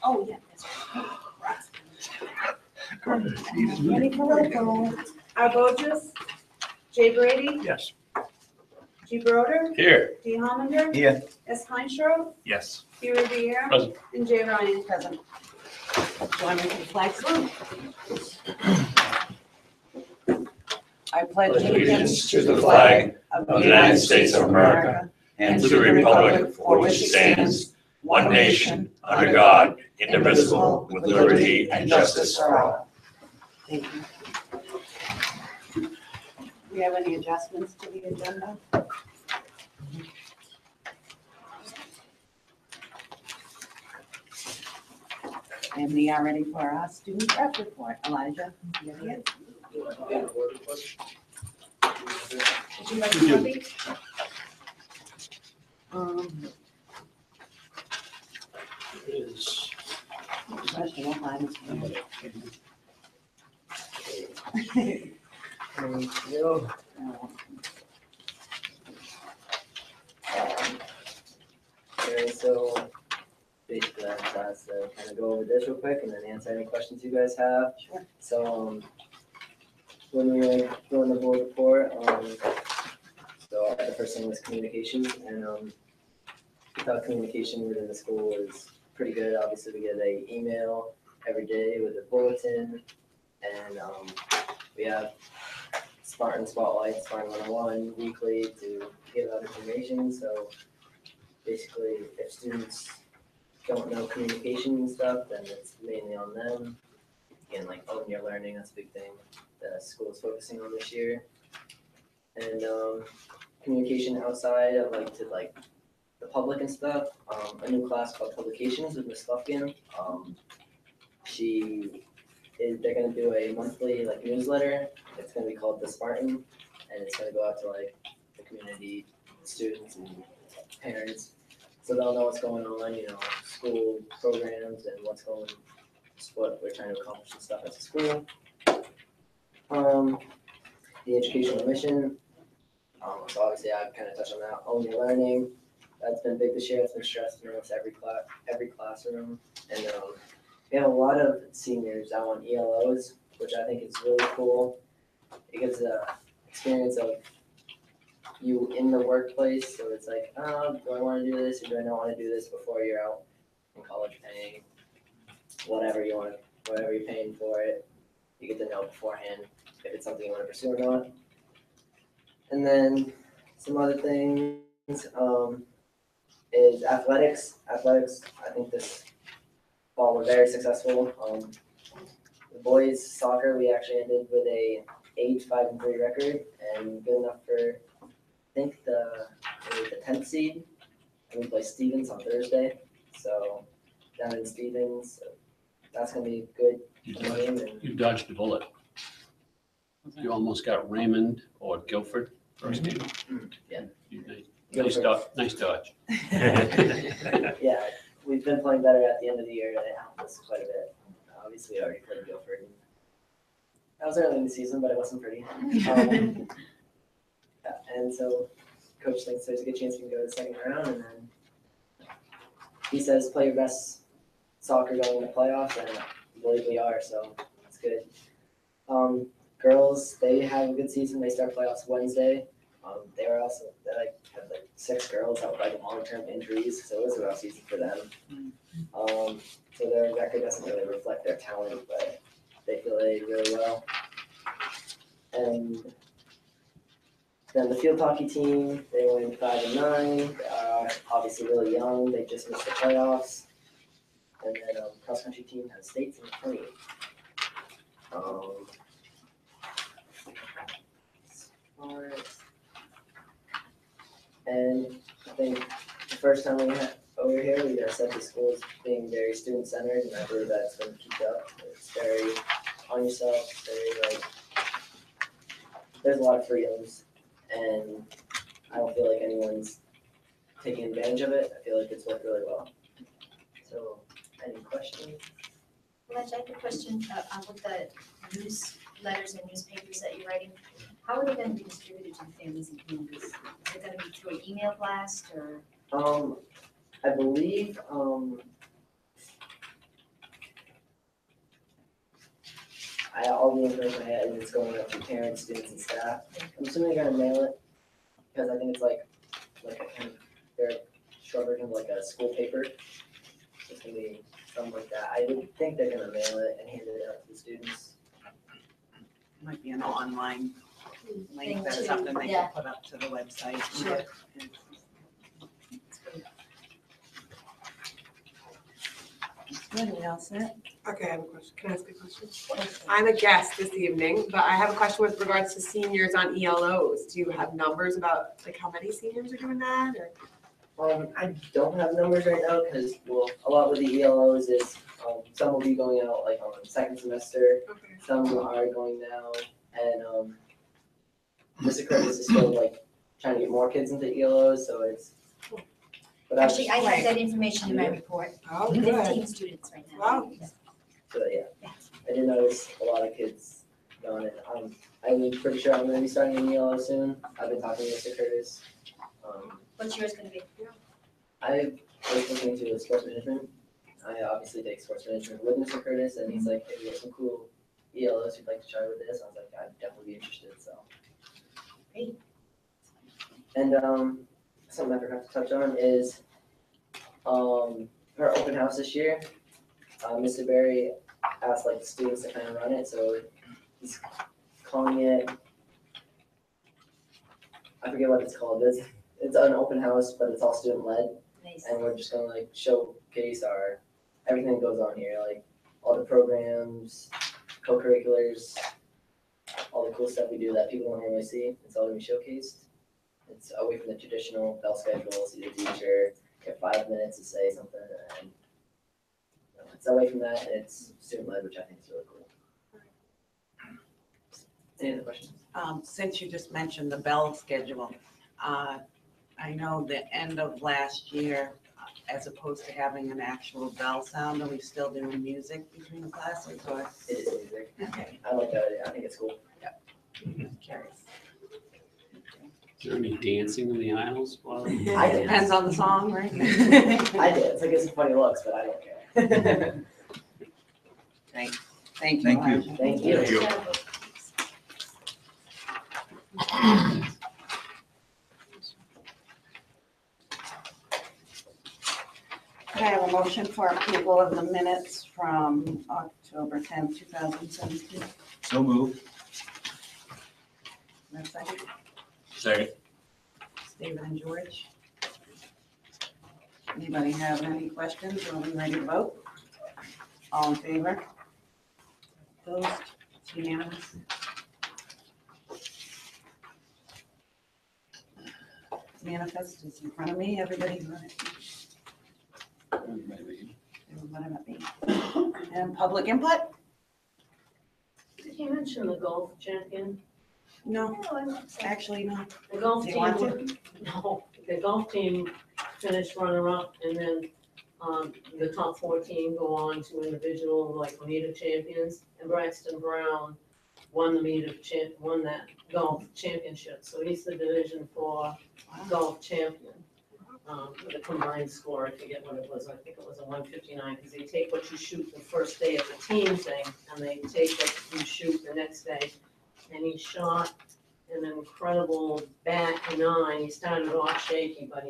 Oh, yeah. Ready for roll call? Arbogus, Jay Brady, Yes. G. Broder, Here. D. Hollander, Here. S. Kleinschrodt, Yes. P. Riviera, Present. and J. Ryan. Present. Join me for the flag salute. I pledge Allegiance to the flag of the United States of America and to the republic for which it stands, one nation, under God, indivisible, with liberty and justice for all. Thank you. Do we have any adjustments to the agenda? And we are ready for our student rep report. Elijah, you have it? Would you like to copy? Is Question, what time is it? Thank you. Okay, so basically I'm asked to kind of go over this real quick and then answer any questions you guys have. Sure. So, when we were doing the board report, so the first thing was communication, and we thought communication within the school was pretty good. Obviously, we get an email every day with a bulletin, and we have Spartan Spotlight, Spartan 101 weekly to give out information. So basically, if students don't know communication and stuff, then it's mainly on them. Again, like own your learning, that's a big thing the school is focusing on this year. And communication outside of like the public and stuff. A new class called Publications with Miss Lufkin. They're gonna do a monthly like newsletter. It's gonna be called The Spartan, and it's gonna go out to like the community, students and parents, so they'll know what's going on, school programs and what we're trying to accomplish and stuff at the school. The educational mission. So obviously I kind of touched on that. Own your learning. That's been big this year. It's been stressed in almost every classroom, and we have a lot of seniors out on ELOs, which I think is really cool. It gives the experience of you in the workplace, so it's like, do I want to do this or do I not want to do this before you're out in college paying whatever you're paying for it. You get to know beforehand if it's something you want to pursue or not. And then some other things is athletics. Athletics, I think this fall were very successful. The boys soccer, we actually ended with a 5-3 record and good enough for, I think, the 10th seed. And we play Stevens on Thursday. So down in Stevens, that's going to be good. You dodged a bullet. You almost got Raymond or Guilford first game. Yeah. Nice dodge. Yeah, we've been playing better at the end of the year, and it helped us quite a bit. Obviously, we already played Guilford. That was early in the season, but it wasn't pretty. And so coach thinks there's a good chance we can go to the second round, and then he says play your best soccer going into playoffs, and I believe we are, so that's good. Girls, they have a good season. They start playoffs Wednesday. They had 6 girls out with like long-term injuries, so it was a rough season for them. So their record doesn't really reflect their talent, but they played really well. And then the field hockey team, they went 5-9. They are obviously really young. They just missed the playoffs. And then cross country team has states in between. And I think the first time we had over here, we said the school is being very student-centered, and I believe that's going to keep up. It's very on yourself, very there's a lot of freedoms, and I don't feel like anyone's taking advantage of it. I feel like it's worked really well. So, any questions? Well, I have a question with the newsletters and newspapers that you're writing. How are they gonna be distributed to families and communities? Is it gonna be through an email blast or? I believe, all the information I had is going up to parents, students, and staff. I'm assuming they're gonna mail it, because I think it's like a kind of, they're short version of like a school paper. It's gonna be something like that. I would think they're gonna mail it and hand it out to the students. Might be an online link, Thing that's too, something they yeah. can put up to the website. Sure. Good, we all set? Okay, I have a question. Can I ask a question? I'm a guest this evening, but I have a question with regards to seniors on ELOs. Do you have numbers about like how many seniors are doing that or? I don't have numbers right now, because, well, a lot with the ELOs is, some will be going out like on second semester, Okay. some are going now, and, Mr. Curtis is still like trying to get more kids into ELOs, so it's. But Actually, I have that information in my report. Oh, good. 15 students right now. Wow. So, yeah, I did notice a lot of kids going in. I'm pretty sure I'm gonna be starting an ELO soon. I've been talking to Mr. Curtis. What's yours gonna be? I was looking into sports management. I obviously take sports management with Mr. Curtis, and he's like, hey, we have some cool ELOs you'd like to try with this. I was like, I'd definitely be interested, so. Great. And, something I forgot to touch on is, our open house this year. Mr. Berry asked like the students to kind of run it, so he's calling it, I forget what it's called. It's an open house, but it's all student led. Nice. And we're just gonna like showcase everything that goes on here, like all the programs, co-curriculars, all the cool stuff we do that people don't really see. It's all gonna be showcased. It's away from the traditional bell schedule, see the teacher, get 5 minutes to say something, and it's away from that, and it's student led, which I think is really cool. Any other questions? Since you just mentioned the bell schedule, I know the end of last year, as opposed to having an actual bell sound, are we still doing music between the classes or? It is music. Okay. I like that idea. I think it's cool. Curious. Is there any dancing in the aisles while? I did. Depends on the song, right? I did. It's like it's some funny looks, but I don't care. Thank you. Thank you. Elijah. Thank you. Thank you. Could I have a motion for approval of the minutes from October 10th, 2017? So moved. Next second, Second. David and George. Anybody have any questions? Are we ready to vote? All in favor? Opposed? It's unanimous. Manifest is in front of me. Everybody got it. What about me? And public input? Did you mention the golf champion? No, actually, no. The golf Do you want team, no, the golf team finished runner-up, and then, the top 14 go on to individual, like, meet of champions, and Braxton Brown won won that golf championship, so he's the Division 4 golf champion. With a combined score, I forget what it was, I think it was a 159, because they take what you shoot the first day of the team thing, and they take what you shoot the next day. And he shot an incredible back 9. He started off shaky, but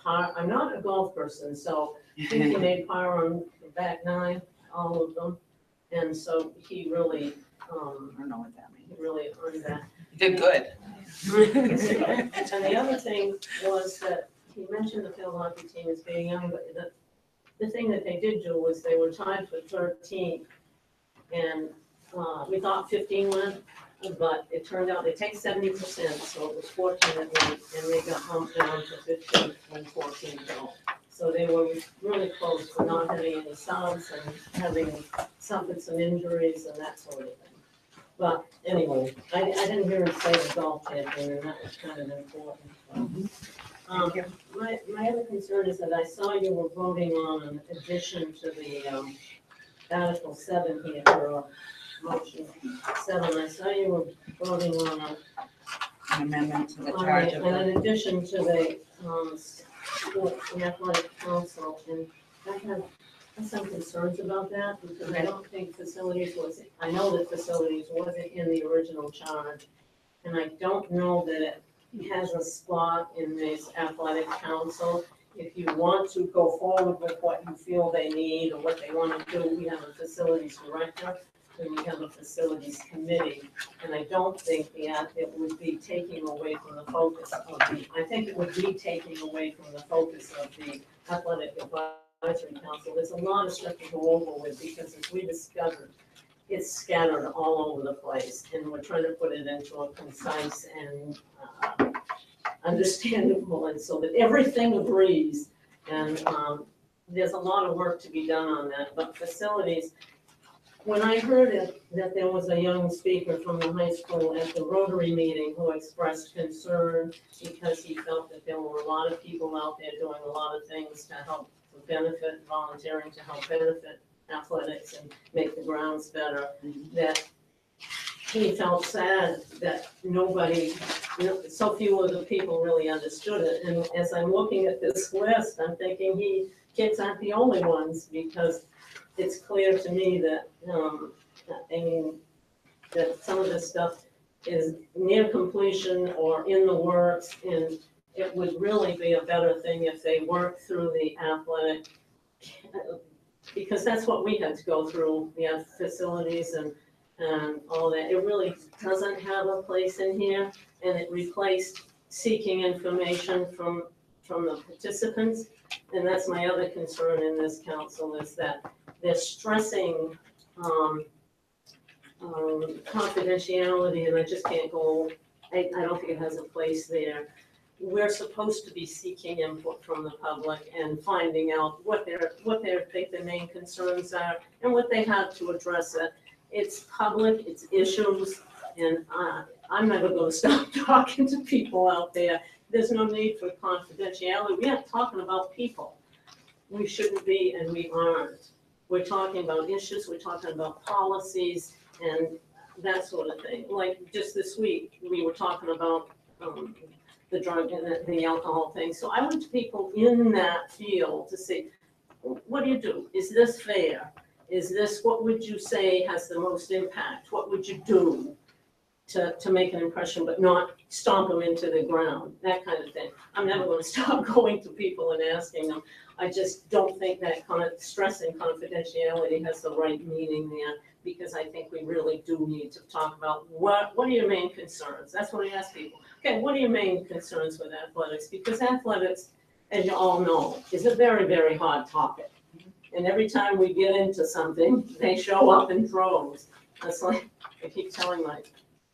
I'm not a golf person, so I think he made par on the back 9, all of them. And so he really, I don't know what that means. he really earned that. You did good. And the other thing was that he mentioned the field hockey team as being young, but the thing that they did do was they were tied for 13th. And we thought 15 went, but it turned out they take 70%, so it was 14 that went, and they got bumped down to 15 when 14 go. So they were really close to not having any subs and having suffered some injuries and that sort of thing. But anyway, I didn't hear him say the golf champion, and that was kind of important. Thank you. My other concern is that I saw you were voting on an addition to the Article 7 here for motion 7. I saw you were voting on An amendment to the on charge the- of and the, in addition to the athletic council, and I have some concerns about that, because I don't think facilities was, I know that facilities wasn't in the original charge, and I don't know that it has a spot in this athletic council. If you want to go forward with what you feel they need or what they want to do, we have a facilities director and we have a facilities committee. And I don't think it would be taking away from the focus of I think it would be taking away from the focus of the athletic advisory council. There's a lot of stuff to go over with, because as we discovered, it's scattered all over the place, and we're trying to put it into a concise and understandable, and so that everything agrees. And there's a lot of work to be done on that, but facilities, when I heard that there was a young speaker from the high school at the Rotary meeting who expressed concern because he felt that there were a lot of people out there doing a lot of things to help benefit, volunteering to help benefit athletics and make the grounds better, that he felt sad that nobody, so few of the people really understood it. And as I'm looking at this list, I'm thinking kids aren't the only ones, because it's clear to me that, that some of this stuff is near completion or in the works, and it would really be a better thing if they worked through the athletic, because that's what we had to go through. We have facilities and all that. It really doesn't have a place in here, and it replaced seeking information from the participants. And that's my other concern in this council, is that they're stressing confidentiality, and I just can't go, I don't think it has a place there. We're supposed to be seeking input from the public and finding out what they think the main concerns are and what they have to address it. It's public, it's issues, and I'm never gonna stop talking to people out there. There's no need for confidentiality. We aren't talking about people. We shouldn't be, and we aren't. We're talking about issues, we're talking about policies and that sort of thing. Like just this week, we were talking about the drug and the alcohol thing. So I want people in that field to say, what do you do? Is this fair? Is this, what would you say has the most impact? What would you do to make an impression, but not stomp them into the ground? That kind of thing. I'm never going to stop going to people and asking them. I just don't think that kind of stressing confidentiality has the right meaning there, because I think we really do need to talk about what are your main concerns? That's what I ask people. Okay, what are your main concerns with athletics? Because athletics, as you all know, is a very, very hot topic. And every time we get into something, they show up in droves. It's like, I keep telling my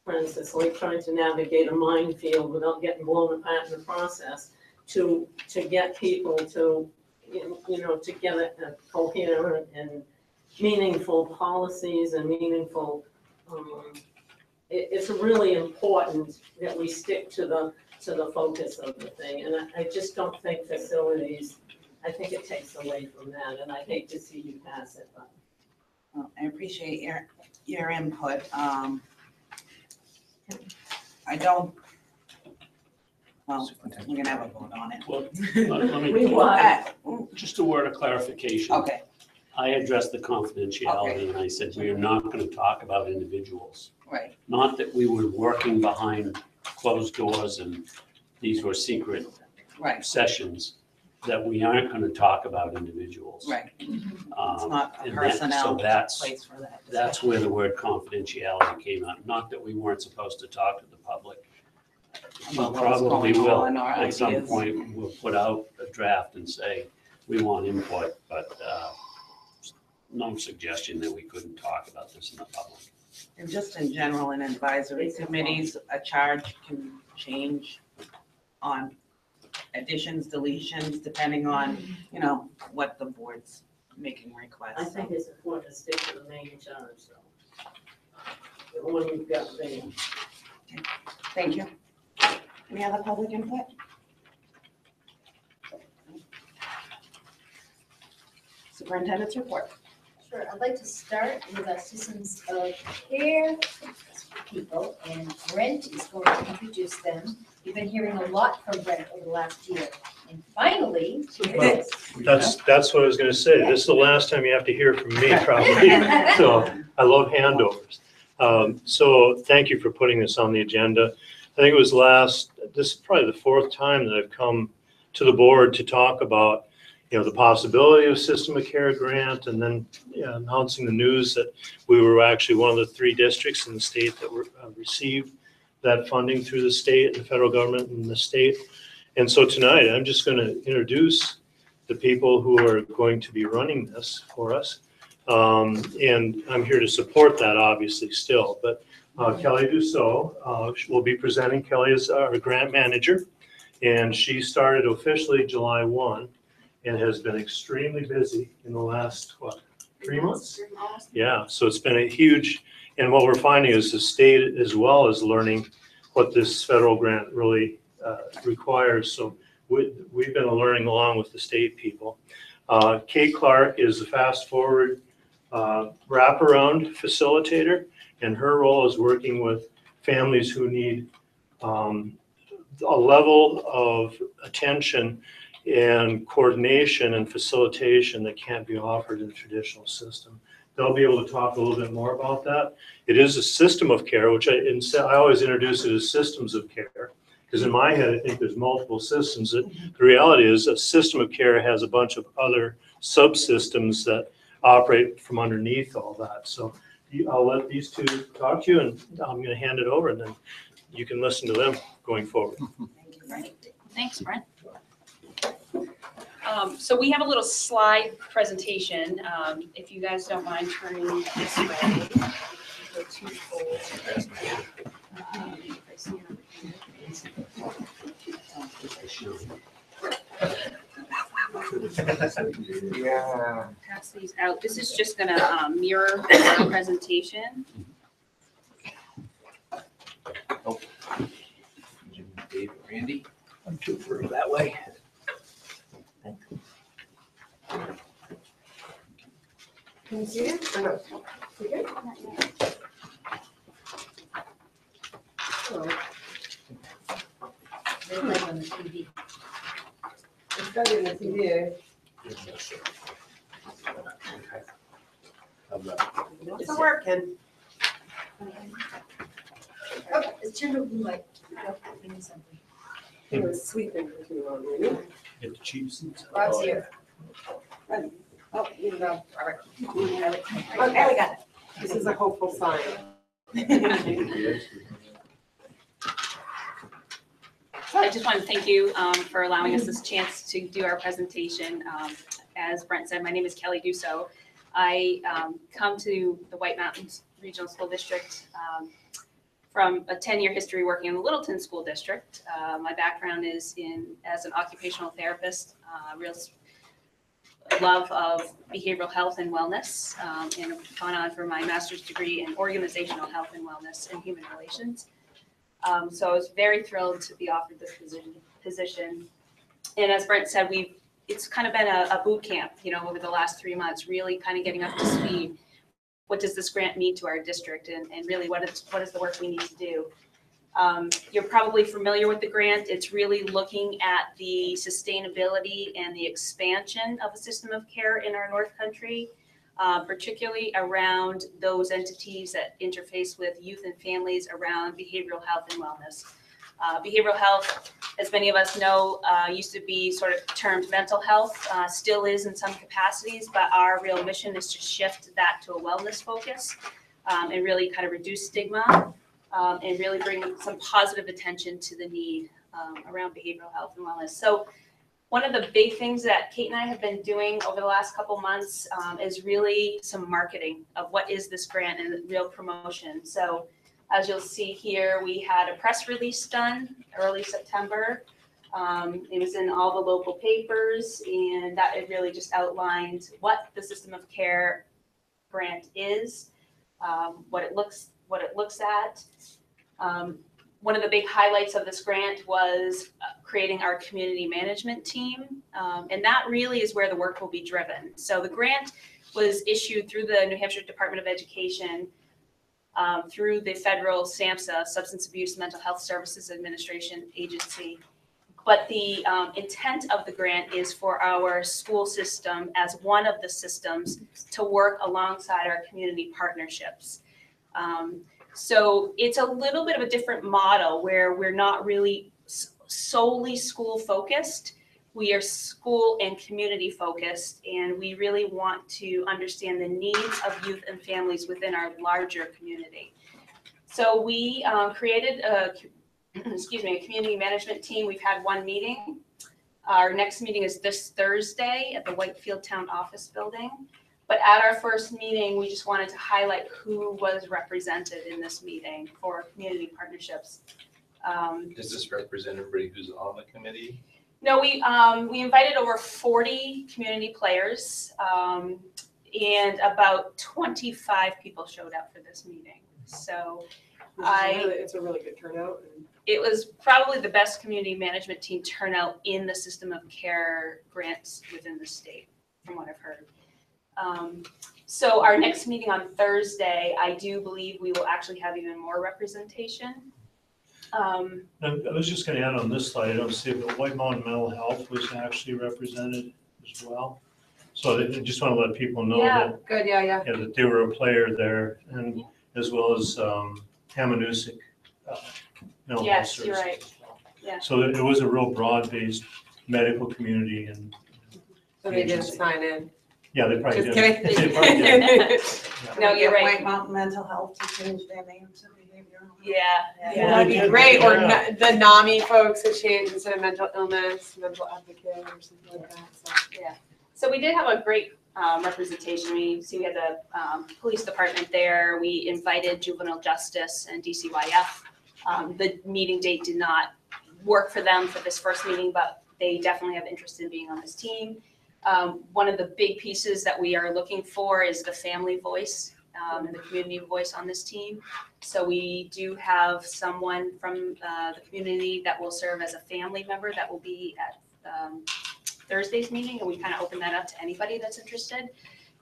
friends, it's like trying to navigate a minefield without getting blown apart in the process, to get people to, to get a coherent and meaningful policies and meaningful, it's really important that we stick to the focus of the thing. And I just don't think facilities, I think it takes away from that, and I hate to see you pass it, but. well, I appreciate your input. I don't, well, we're gonna have a vote on it. Well, let We me, what? just a word of clarification. Okay, I addressed the confidentiality and I said, we are not going to talk about individuals. right, Not that we were working behind closed doors and these were secret right, sessions, that we aren't going to talk about individuals. right. It's not a and personnel that's place for that. That's where the word confidentiality came out. Not that we weren't supposed to talk to the public. We About what's probably going will. on, our At some ideas. point, we'll put out a draft and say, we want input, but no suggestion that we couldn't talk about this in the public. And just in general, in advisory committees, a charge can change on additions, deletions, depending on, what the board's making requests. I think it's important to stick to the main charge, though. The one you've got there. Thank you. Any other public input? Superintendent's report. Sure, I'd like to start with our systems of care people, and Brent is going to introduce them. We've been hearing a lot from Brent over the last year, and finally, here it is. That's what I was gonna say. This is the last time you have to hear from me, probably. So I love handovers. So thank you for putting this on the agenda. I think it was this is probably the fourth time that I've come to the board to talk about, the possibility of system of care grant, and then announcing the news that we were actually one of the 3 districts in the state that were received that funding through the state and the federal government and the state. And so tonight, I'm just going to introduce the people who are going to be running this for us. And I'm here to support that, obviously, still. But Kelly Dussault will be presenting. Kelly is our grant manager, and she started officially July 1 and has been extremely busy in the last, 3 months? Yeah, so it's been a huge, and what we're finding is the state as well is learning what this federal grant really requires. So we've been learning along with the state people. Kate Clark is a fast forward wraparound facilitator, and her role is working with families who need a level of attention and coordination and facilitation that can't be offered in the traditional system. They'll be able to talk a little bit more about that. It is a system of care, which I always introduce it as systems of care, because in my head, I think there's multiple systems. The reality is a system of care has a bunch of other subsystems that operate from underneath all that. So I'll let these 2 talk to you, and I'm going to hand it over, and then you can listen to them going forward. Thank you, Brent. Thanks, Brent. So we have a little slide presentation. If you guys don't mind turning this way. Go twofold. If I see it over here. Pass these out. This is just gonna mirror the presentation. Dave, Randy, I'm too far that way. Can you see it? Or no? You good? Oh, They're like on the TV. it's better than the TV. What's the working? Oh, it's turned over blue light. Oh, give me something. He was sleeping for too long, really. Get the Chiefs. Rob's here. Oh, you know. Okay, we got it. This is a hopeful sign. I just want to thank you for allowing us this chance to do our presentation. As Brent said, my name is Kelly Dussault. I come to the White Mountains Regional School District from a 10-year history working in the Littleton School District. My background is as an occupational therapist, real love of behavioral health and wellness, and I've gone on for my master's degree in organizational health and wellness and human relations. So I was very thrilled to be offered this position. And as Brent said, it's kind of been a boot camp, over the last 3 months, really kind of getting up to speed. What does this grant mean to our district, and really what is the work we need to do? You're probably familiar with the grant. It's really looking at the sustainability and the expansion of a system of care in our North Country, particularly around those entities that interface with youth and families around behavioral health and wellness. Behavioral health, as many of us know, used to be sort of termed mental health, still is in some capacities, but our real mission is to shift that to a wellness focus and really kind of reduce stigma and really bring some positive attention to the need around behavioral health and wellness. So one of the big things that Kate and I have been doing over the last couple months is really some marketing of what is this grant and real promotion. So as you'll see here, we had a press release done early September. It was in all the local papers, and that it really just outlined what the system of care grant is, what it looks at. One of the big highlights of this grant was creating our community management team. And that really is where the work will be driven. So the grant was issued through the New Hampshire Department of Education, through the federal SAMHSA, Substance Abuse Mental Health Services Administration agency. But the intent of the grant is for our school system, as one of the systems, to work alongside our community partnerships. So it's a little bit of a different model where we're not really solely school focused. We are school and community focused, and we really want to understand the needs of youth and families within our larger community. So we created a community management team. We've had one meeting. Our next meeting is this Thursday at the Whitefield Town Office Building. But at our first meeting, we just wanted to highlight who was represented in this meeting for community partnerships. Does this represent everybody who's on the committee? No, we invited over 40 community players, and about 25 people showed up for this meeting. So It's a really good turnout. it was probably the best community management team turnout in the system of care grants within the state, from what I've heard. So our next meeting on Thursday, I do believe we will actually have even more representation. I was just gonna add on this slide, I don't see it, but White Mountain Mental Health was actually represented as well. So I just wanna let people know that, Good, yeah. that they were a player there, and as well as Hamanusick Mental Health Yes, you're Services right. as well. Yeah. So it was a real broad-based medical community, and So they didn't sign in. yeah, they probably Just did. kidding. They probably did. No, you're right. White Mountain Mental Health to change their name to behavioral. Yeah. Yeah, that'd be great, or Yeah. the NAMI folks to change instead of mental illness, mental advocate or something like that, so. So we did have a great representation. We had the police department there. We invited juvenile justice and DCYF. The meeting date did not work for them for this first meeting, but they definitely have interest in being on this team. One of the big pieces that we are looking for is the family voice and the community voice on this team. So we do have someone from the community that will serve as a family member that will be at Thursday's meeting, and we kind of open that up to anybody that's interested.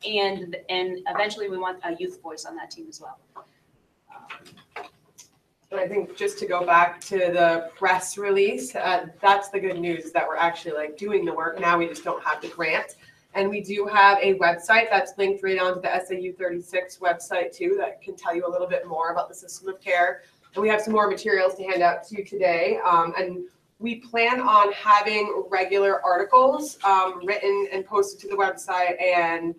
And eventually we want a youth voice on that team as well. But I think just to go back to the press release, that's the good news, that we're actually like doing the work. Now we just don't have the grant. And we do have a website that's linked right onto the SAU 36 website too, that can tell you a little bit more about the system of care. And we have some more materials to hand out to you today. And we plan on having regular articles written and posted to the website and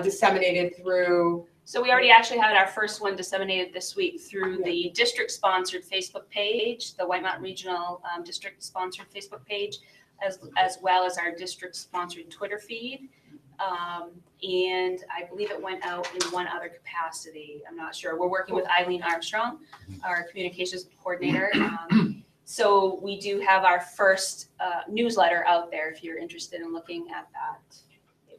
disseminated through. So we already actually had our first one disseminated this week through the district-sponsored Facebook page, the White Mountain Regional District-sponsored Facebook page, as well as our district-sponsored Twitter feed. And I believe it went out in one other capacity. I'm not sure. We're working with Eileen Armstrong, our communications coordinator. So we do have our first newsletter out there if you're interested in looking at that.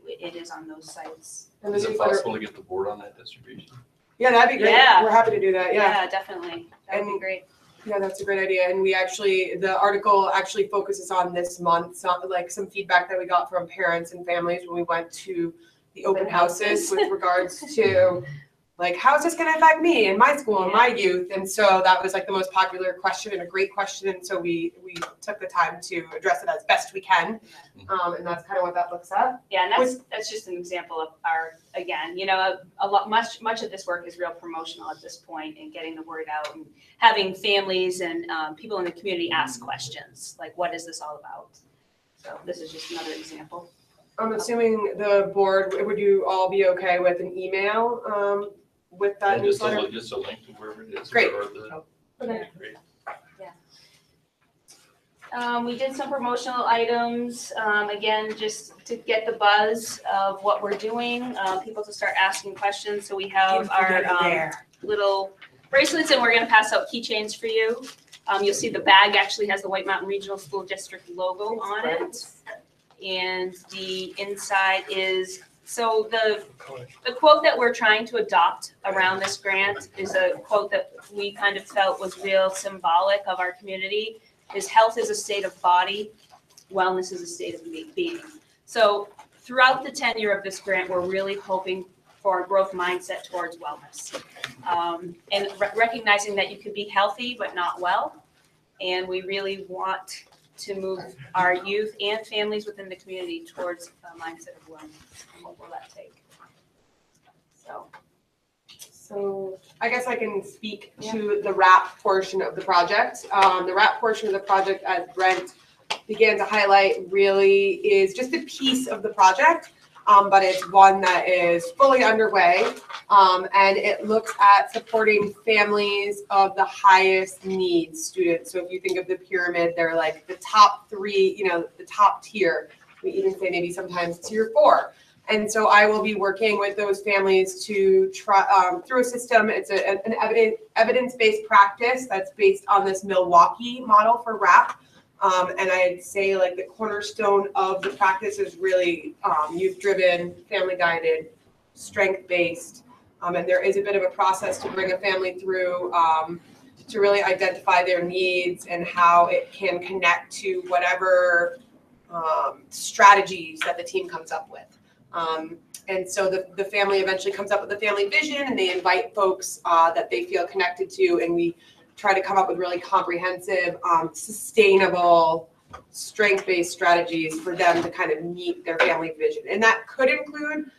It is on those sites. And Is the it newsletter- possible to get the board on that distribution? Yeah, that'd be great. Yeah. We're happy to do that, yeah. Yeah, definitely. That would be And- great. Yeah, that's a great idea. And we actually, the article actually focuses on this month, like some feedback that we got from parents and families when we went to the open houses with regards to like, how is this going to affect me and my school and my youth? And so that was like the most popular question and a great question. And so we took the time to address it as best we can. And that's kind of what that looks at. Yeah, and that's just an example of our, again, much of this work is real promotional at this point and getting the word out and having families and people in the community ask questions, like, what is this all about? So this is just another example. I'm assuming the board, would you all be okay with an email with that And newsletter? just a link to wherever it is. Great. or the- Okay. Great. We did some promotional items, again, just to get the buzz of what we're doing, people to start asking questions. So we have our little bracelets, and we're gonna pass out keychains for you. You'll see the bag actually has the White Mountain Regional School District logo on it. And the inside is So the quote that we're trying to adopt around this grant is a quote that we kind of felt was real symbolic of our community, is health is a state of body, wellness is a state of being. So throughout the tenure of this grant, we're really hoping for a growth mindset towards wellness. And recognizing that you can be healthy but not well. And we really want to move our youth and families within the community towards a mindset of wellness. And what will that take? So I guess I can speak to the wrap portion of the project. The wrap portion of the project, as Brent began to highlight, really is just a piece of the project, but it's one that is fully underway. And it looks at supporting families of the highest needs students. So if you think of the pyramid, they're like the top three, the top tier. We even say maybe sometimes tier 4. And so I will be working with those families to try through a system. It's an evidence-based practice that's based on this Milwaukee model for WRAP. And I'd say like the cornerstone of the practice is really youth-driven, family-guided, strength-based. And there is a bit of a process to bring a family through to really identify their needs and how it can connect to whatever strategies that the team comes up with. And so the family eventually comes up with a family vision, and they invite folks that they feel connected to, and we try to come up with really comprehensive, sustainable, strength-based strategies for them to kind of meet their family vision. And that could include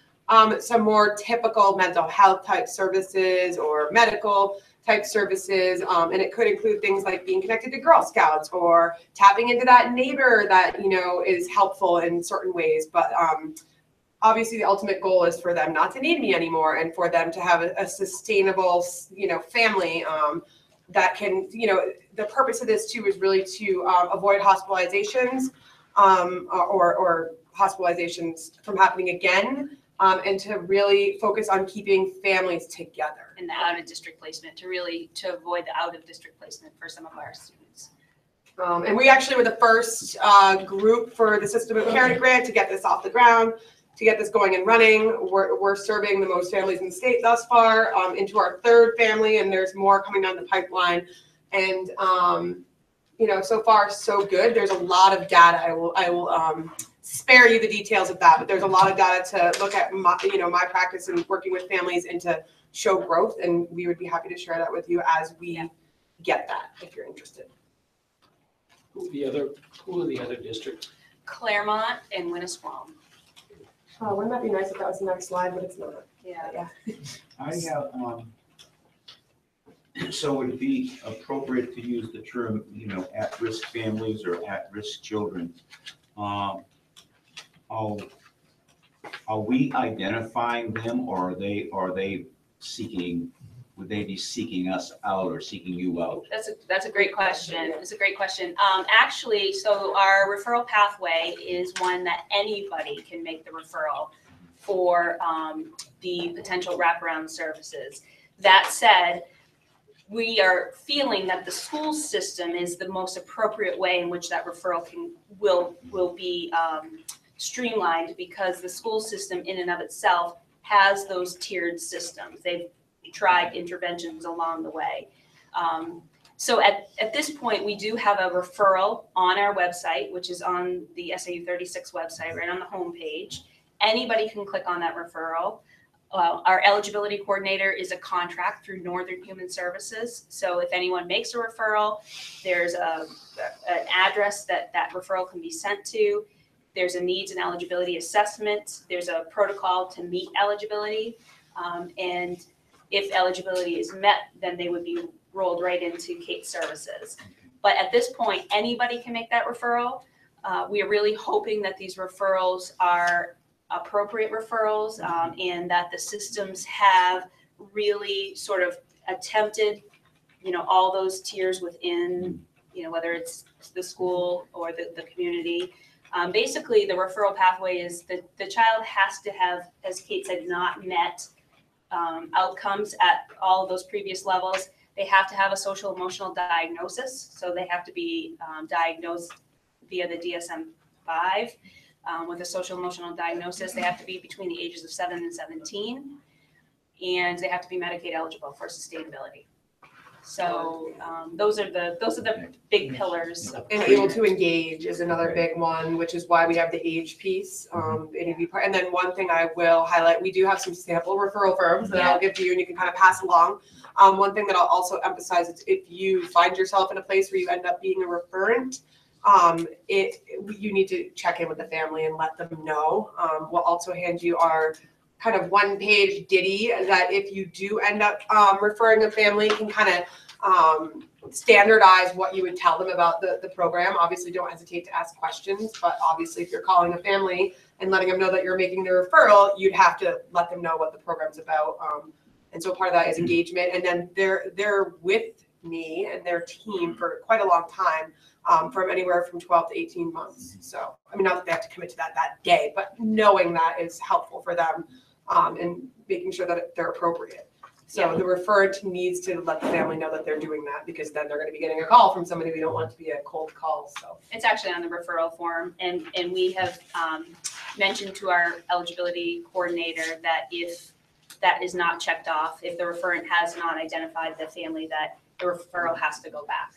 some more typical mental health type services or medical type services. And it could include things like being connected to Girl Scouts or tapping into that neighbor that, is helpful in certain ways. But obviously the ultimate goal is for them not to need me anymore, and for them to have a sustainable, family that can, the purpose of this too is really to avoid hospitalizations or hospitalizations from happening again, and to really focus on keeping families together. And the out-of-district placement, to avoid the out-of-district placement for some of our students. And we actually were the first group for the System of Care grant to get this off the ground, to get this going and running. We're serving the most families in the state thus far, into our 3rd family, and there's more coming down the pipeline. And so far so good. There's a lot of data. I will spare you the details of that, but there's a lot of data to look at my practice and working with families and to show growth, and we would be happy to share that with you as we get that, if you're interested. Who are the other districts? Claremont and Winnisquam. Wouldn't that be nice if that was the next slide, but it's not. Yeah. I have, so would it be appropriate to use the term, at-risk families or at-risk children? Are we identifying them, or are they seeking? Would they be seeking us out or seeking you out? That's a great question. It's a great question. Actually, so our referral pathway is one that anybody can make the referral for the potential wraparound services. That said, we are feeling that the school system is the most appropriate way in which that referral will be streamlined, because the school system in and of itself has those tiered systems. They've tried interventions along the way. So at this point, we do have a referral on our website, which is on the SAU 36 website, right on the homepage. Anybody can click on that referral. Our eligibility coordinator is a contract through Northern Human Services. So if anyone makes a referral, there's an address that referral can be sent to. There's a needs and eligibility assessment. There's a protocol to meet eligibility. And if eligibility is met, then they would be rolled right into Kate's services. But at this point, anybody can make that referral. We are really hoping that these referrals are appropriate referrals, and that the systems have really sort of attempted, all those tiers within, whether it's the school or the community. Basically, the referral pathway is that the child has to have, as Kate said, not met outcomes at all of those previous levels. They have to have a social emotional diagnosis, so they have to be diagnosed via the DSM-5. with a social emotional diagnosis. They have to be between the ages of 7 and 17, and they have to be Medicaid eligible for sustainability. So those are the big pillars. And able to engage is another big one, which is why we have the age piece, the NEB part. And then one thing I will highlight, we do have some sample referral firms that I'll give to you and you can kind of pass along. One thing that I'll also emphasize is if you find yourself in a place where you end up being a referent, you need to check in with the family and let them know. We'll also hand you our kind of one-page ditty that if you do end up referring a family, can kind of standardize what you would tell them about the program. Obviously, don't hesitate to ask questions, but obviously if you're calling a family and letting them know that you're making the referral, you'd have to let them know what the program's about. And so part of that is engagement. And then they're with me and their team for quite a long time, from anywhere from 12 to 18 months. So, I mean, not that they have to commit to that day, but knowing that is helpful for them, and making sure that they're appropriate. So the referent needs to let the family know that they're doing that, because then they're going to be getting a call from somebody we don't want to be a cold call. So it's actually on the referral form, and we have mentioned to our eligibility coordinator that if that is not checked off, if the referent has not identified the family, that the referral has to go back,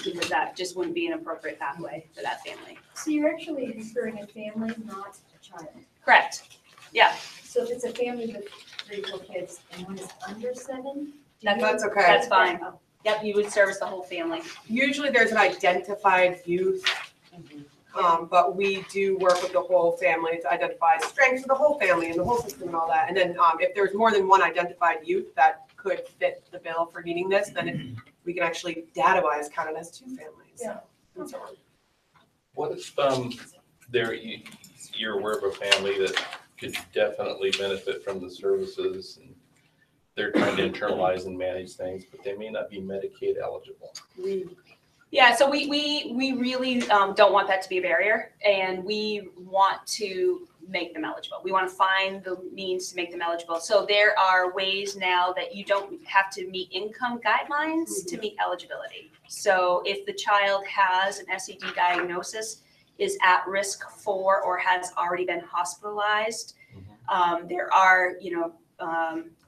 because that just wouldn't be an appropriate pathway for that family. So you're actually referring a family, not a child. Correct. Yeah. So if it's a family with 3 or 4 kids and one is under 7? that's okay. That's fine. Yep, you would service the whole family. Usually there's an identified youth, but we do work with the whole family to identify strengths of the whole family and the whole system and all that. And then if there's more than one identified youth that could fit the bill for needing this, then we can actually data-wise count it as 2 families. Yeah. And so on. What if you're aware of a family that could definitely benefit from the services and they're trying to internalize and manage things, but they may not be Medicaid eligible? Yeah, so we really don't want that to be a barrier, and we want to make them eligible. We want to find the means to make them eligible. So there are ways now that you don't have to meet income guidelines to meet eligibility. So if the child has an SED diagnosis, is at risk for, or has already been hospitalized, there are,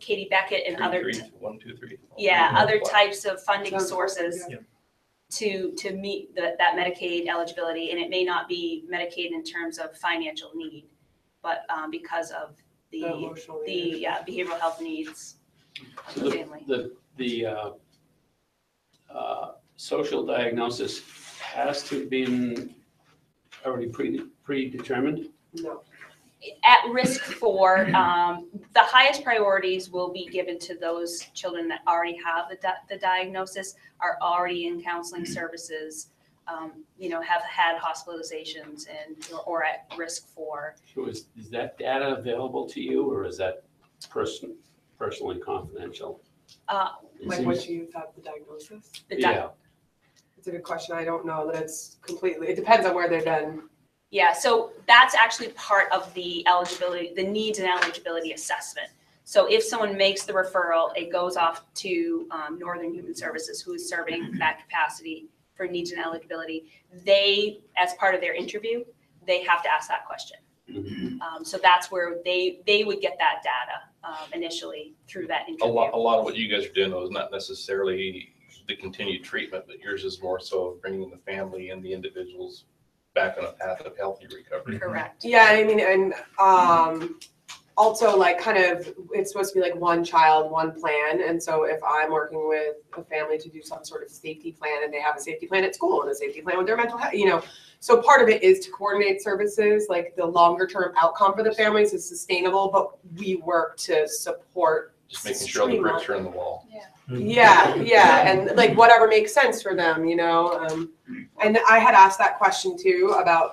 Katie Beckett and other, 1, 2, 3. other types of funding sources to meet that Medicaid eligibility. And it may not be Medicaid in terms of financial need, but because of the behavioral health needs of the family. The social diagnosis has to be already predetermined? No. At risk for, the highest priorities will be given to those children that already have the diagnosis, are already in counseling services, have had hospitalizations or at risk for. So is that data available to you, or is that personally confidential? Like what you have the diagnosis? Yeah. It's a good question. I don't know that it's completely, it depends on where they've been. Yeah, so that's actually part of the eligibility, the needs and eligibility assessment. So if someone makes the referral, it goes off to Northern Human Services, who is serving that capacity for needs and eligibility. They, as part of their interview, they have to ask that question. So that's where they would get that data initially through that interview. A lot of what you guys are doing, though, is not necessarily the continued treatment, but yours is more so bringing the family and the individuals back on a path of healthy recovery. Correct. Yeah, I mean, and also like kind of, it's supposed to be like one child, one plan. And so if I'm working with a family to do some sort of safety plan, and they have a safety plan at school and a safety plan with their mental health, so part of it is to coordinate services, like the longer term outcome for the families is sustainable, but we work to support. Just making sure all the bricks are in the wall. Yeah, and like whatever makes sense for them, and I had asked that question too about,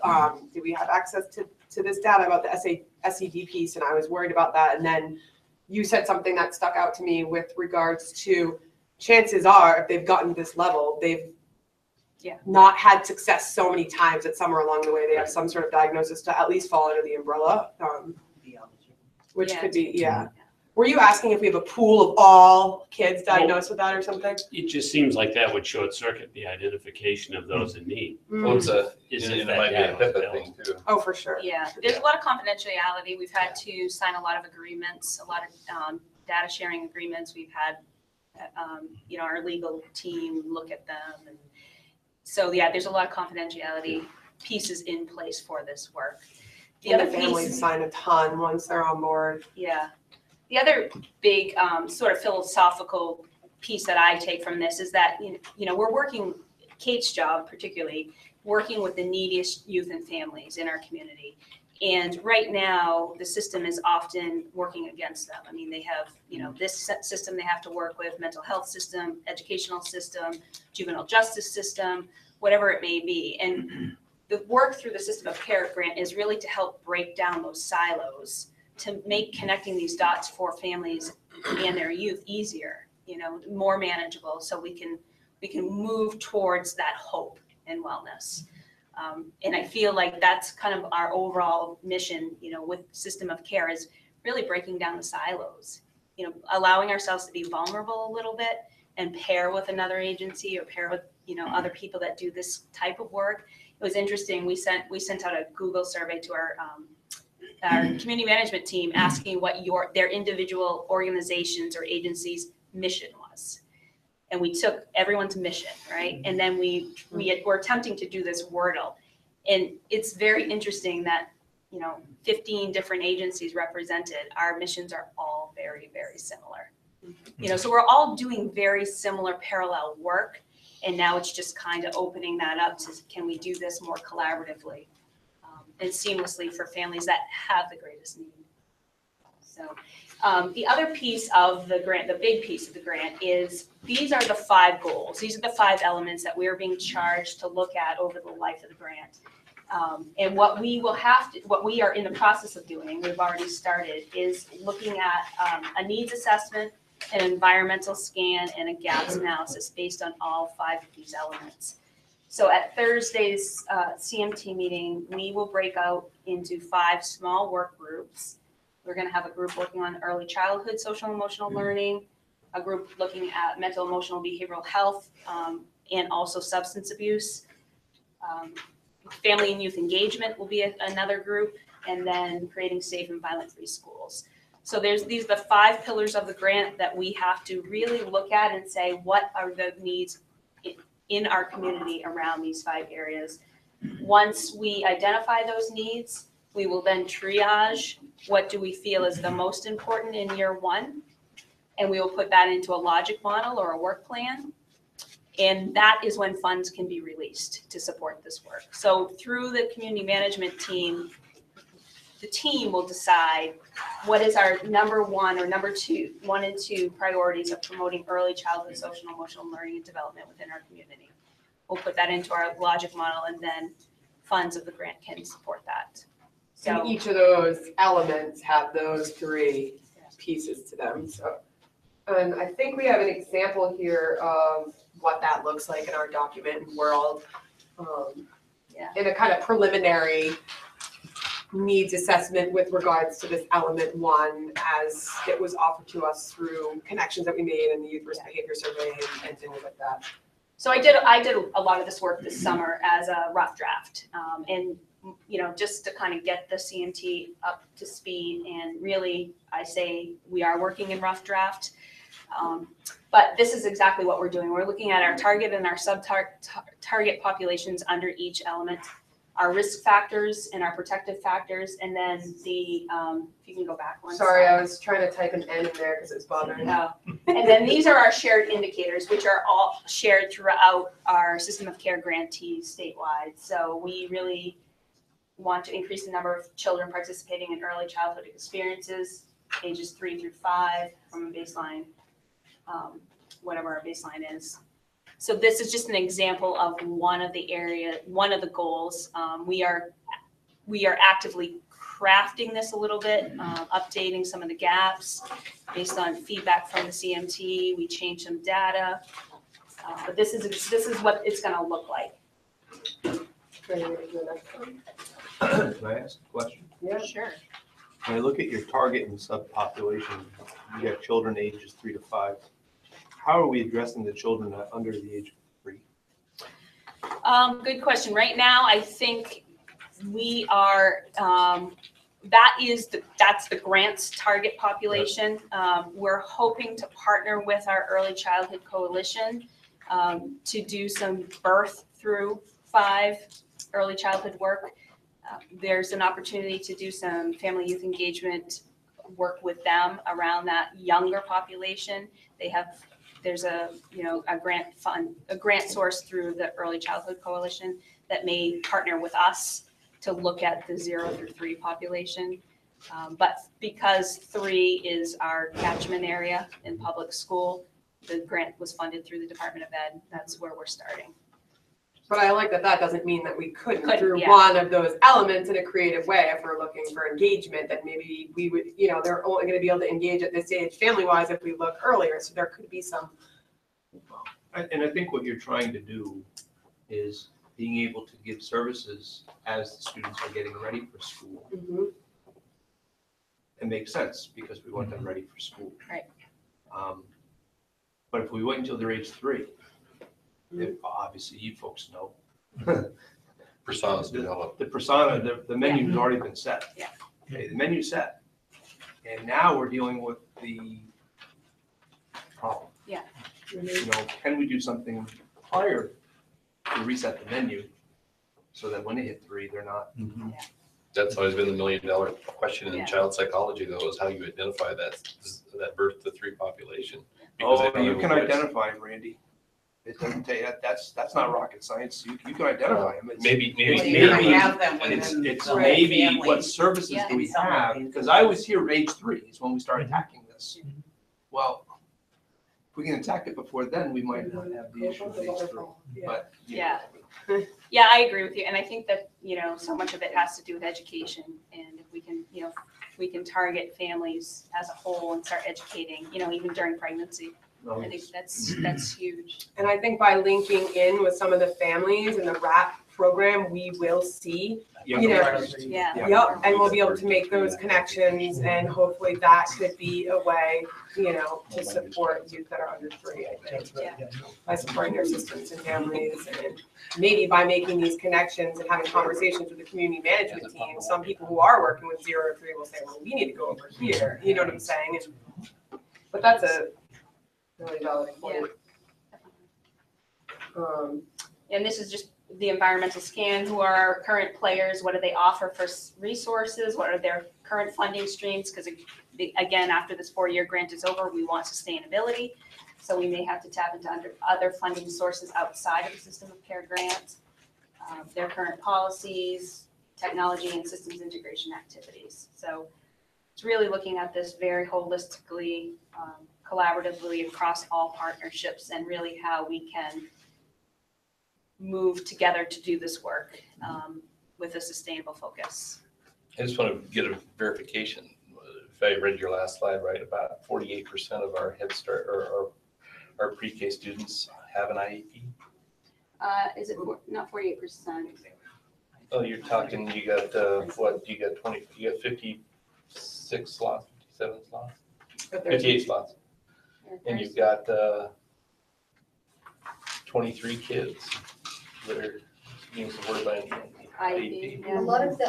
do we have access to this data about the SED piece, and I was worried about that. And then you said something that stuck out to me with regards to chances are, if they've gotten to this level, they've not had success so many times that somewhere along the way they have some sort of diagnosis to at least fall under the umbrella, which could be, Were you asking if we have a pool of all kids diagnosed with that or something? It just seems like that would short circuit the identification of those in need. Well, it's a, Is and if it that might be a data was HIPAA available. thing too. Oh, for sure. Yeah, there's a lot of confidentiality. We've had to sign a lot of agreements, a lot of data sharing agreements. We've had, our legal team look at them. And so, yeah, there's a lot of confidentiality pieces in place for this work. The And other the families piece, sign a ton once they're on board. yeah. The other big sort of philosophical piece that I take from this is that, we're working, Kate's job particularly, working with the neediest youth and families in our community. And right now, the system is often working against them. I mean, they have, this system they have to work with, mental health system, educational system, juvenile justice system, whatever it may be. And the work through the System of Care grant is really to help break down those silos, to make connecting these dots for families and their youth easier, more manageable, so we can move towards that hope and wellness. And I feel like that's kind of our overall mission, with System of Care, is really breaking down the silos, allowing ourselves to be vulnerable a little bit and pair with another agency or pair with, other people that do this type of work. It was interesting. We sent out a Google survey to our community management team asking what their individual organizations or agencies' mission was. And we took everyone's mission, right? And then we're attempting to do this Wordle. And it's very interesting that, 15 different agencies represented, our missions are all very, very similar. So we're all doing very similar parallel work. And now it's just kind of opening that up to, can we do this more collaboratively and seamlessly for families that have the greatest need? So the other piece of the grant, the big piece of the grant, is these are the 5 goals. These are the 5 elements that we're being charged to look at over the life of the grant. And what we are in the process of doing, we've already started, is looking at a needs assessment, an environmental scan, and a gaps analysis based on all 5 of these elements. So at Thursday's CMT meeting, we will break out into 5 small work groups. We're going to have a group working on early childhood social and emotional learning, a group looking at mental, emotional, behavioral health, and also substance abuse. Family and youth engagement will be another group, and then creating safe and violent-free schools. So these are the 5 pillars of the grant that we have to really look at and say, what are the needs in our community around these 5 areas. Once we identify those needs, we will then triage what do we feel is the most important in year 1, and we will put that into a logic model or a work plan. And that is when funds can be released to support this work. So through the community management team, the team will decide what is our number 1 or number 2, 1 and 2 priorities of promoting early childhood social and emotional learning and development within our community. We'll put that into our logic model, and then funds of the grant can support that. So And each of those elements have those 3 pieces to them. So, and I think we have an example here of what that looks like in our document world. In a kind of preliminary needs assessment with regards to this element 1, as it was offered to us through connections that we made in the youth risk behavior survey and things like that. So I did a lot of this work this summer as a rough draft, and just to kind of get the CMT up to speed. And really, I say we are working in rough draft, but this is exactly what we're doing. We're looking at our target and our sub-target populations under each element, our risk factors and our protective factors, and then the, if you can go back one. Sorry, I was trying to type an N in there because it was bothering me. No. And then these are our shared indicators, which are all shared throughout our System of Care grantees statewide. So we really want to increase the number of children participating in early childhood experiences, ages 3 through 5, from a baseline, whatever our baseline is. So this is just an example of one of the goals. We are actively crafting this a little bit, updating some of the gaps based on feedback from the CMT. We changed some data, but this is what it's going to look like. Can I ask a question? Yeah, sure. When I look at your target and subpopulation you got children ages 3 to 5. How are we addressing the children under the age of 3? Good question. Right now, I think we are, that's the grant's target population. We're hoping to partner with our Early Childhood Coalition to do some birth through 5 early childhood work. There's an opportunity to do some family youth engagement work with them around that younger population. There's a grant source through the Early Childhood Coalition that may partner with us to look at the 0 through 3 population. But because 3 is our catchment area in public school, the grant was funded through the Department of Ed. That's where we're starting. But I like that that doesn't mean that we couldn't through yeah. one of those elements in a creative way. If we're looking for engagement, that maybe we would, they're only going to be able to engage at this age family-wise if we look earlier. So there could be some. And I think what you're trying to do is being able to give services as the students are getting ready for school. Mm-hmm. It makes sense because we want them ready for school. Right. But if we wait until they're age 3, obviously you folks know. Personas developed. The persona, the menu's already been set. Yeah. Okay, the menu's set. And now we're dealing with the problem. Yeah. Can we do something prior to reset the menu so that when they hit 3, they're not. That's always been the $1 million question in Yeah. child psychology, though, is how you identify that birth to 3 population. Oh, you can identify them, Randy. It doesn't take, that's not rocket science. You can identify them. Maybe. have them It's within the maybe family. what services Yeah. do we Some have? ways. Because I was here age 3 is when we started attacking this. Well, if we can attack it before then, we might not have the issue of age 3. But Yeah. Yeah, I agree with you. And I think that, so much of it has to do with education. And if we can, we can target families as a whole and start educating, even during pregnancy. I think that's huge. And I think by linking in with some of the families in the RAP program, we will see, Yeah. yep, and we'll be able to make those connections, and hopefully that could be a way, to support youth that are under 3, I think. By supporting their systems and families, and maybe by making these connections and having conversations with the community management team, some people who are working with 0 to 3 will say, well, we need to go over here, you know what I'm saying? But that's a really valid point. And this is just the environmental scan. Who are our current players? What do they offer for resources? What are their current funding streams? Because again, after this 4-year grant is over, we want sustainability. So we may have to tap into other funding sources outside of the system of care grant. Their current policies, technology and systems integration activities. So it's really looking at this very holistically, collaboratively across all partnerships, and really how we can move together to do this work with a sustainable focus. I just want to get a verification. If I read your last slide right, about 48% of our Head Start or our pre-K students have an IEP. Is it not 48%? Oh, you're talking, you got, you got 56 slots, 57 slots, 58 slots. And you've got 23 kids that are being supported by an IEP. A lot of the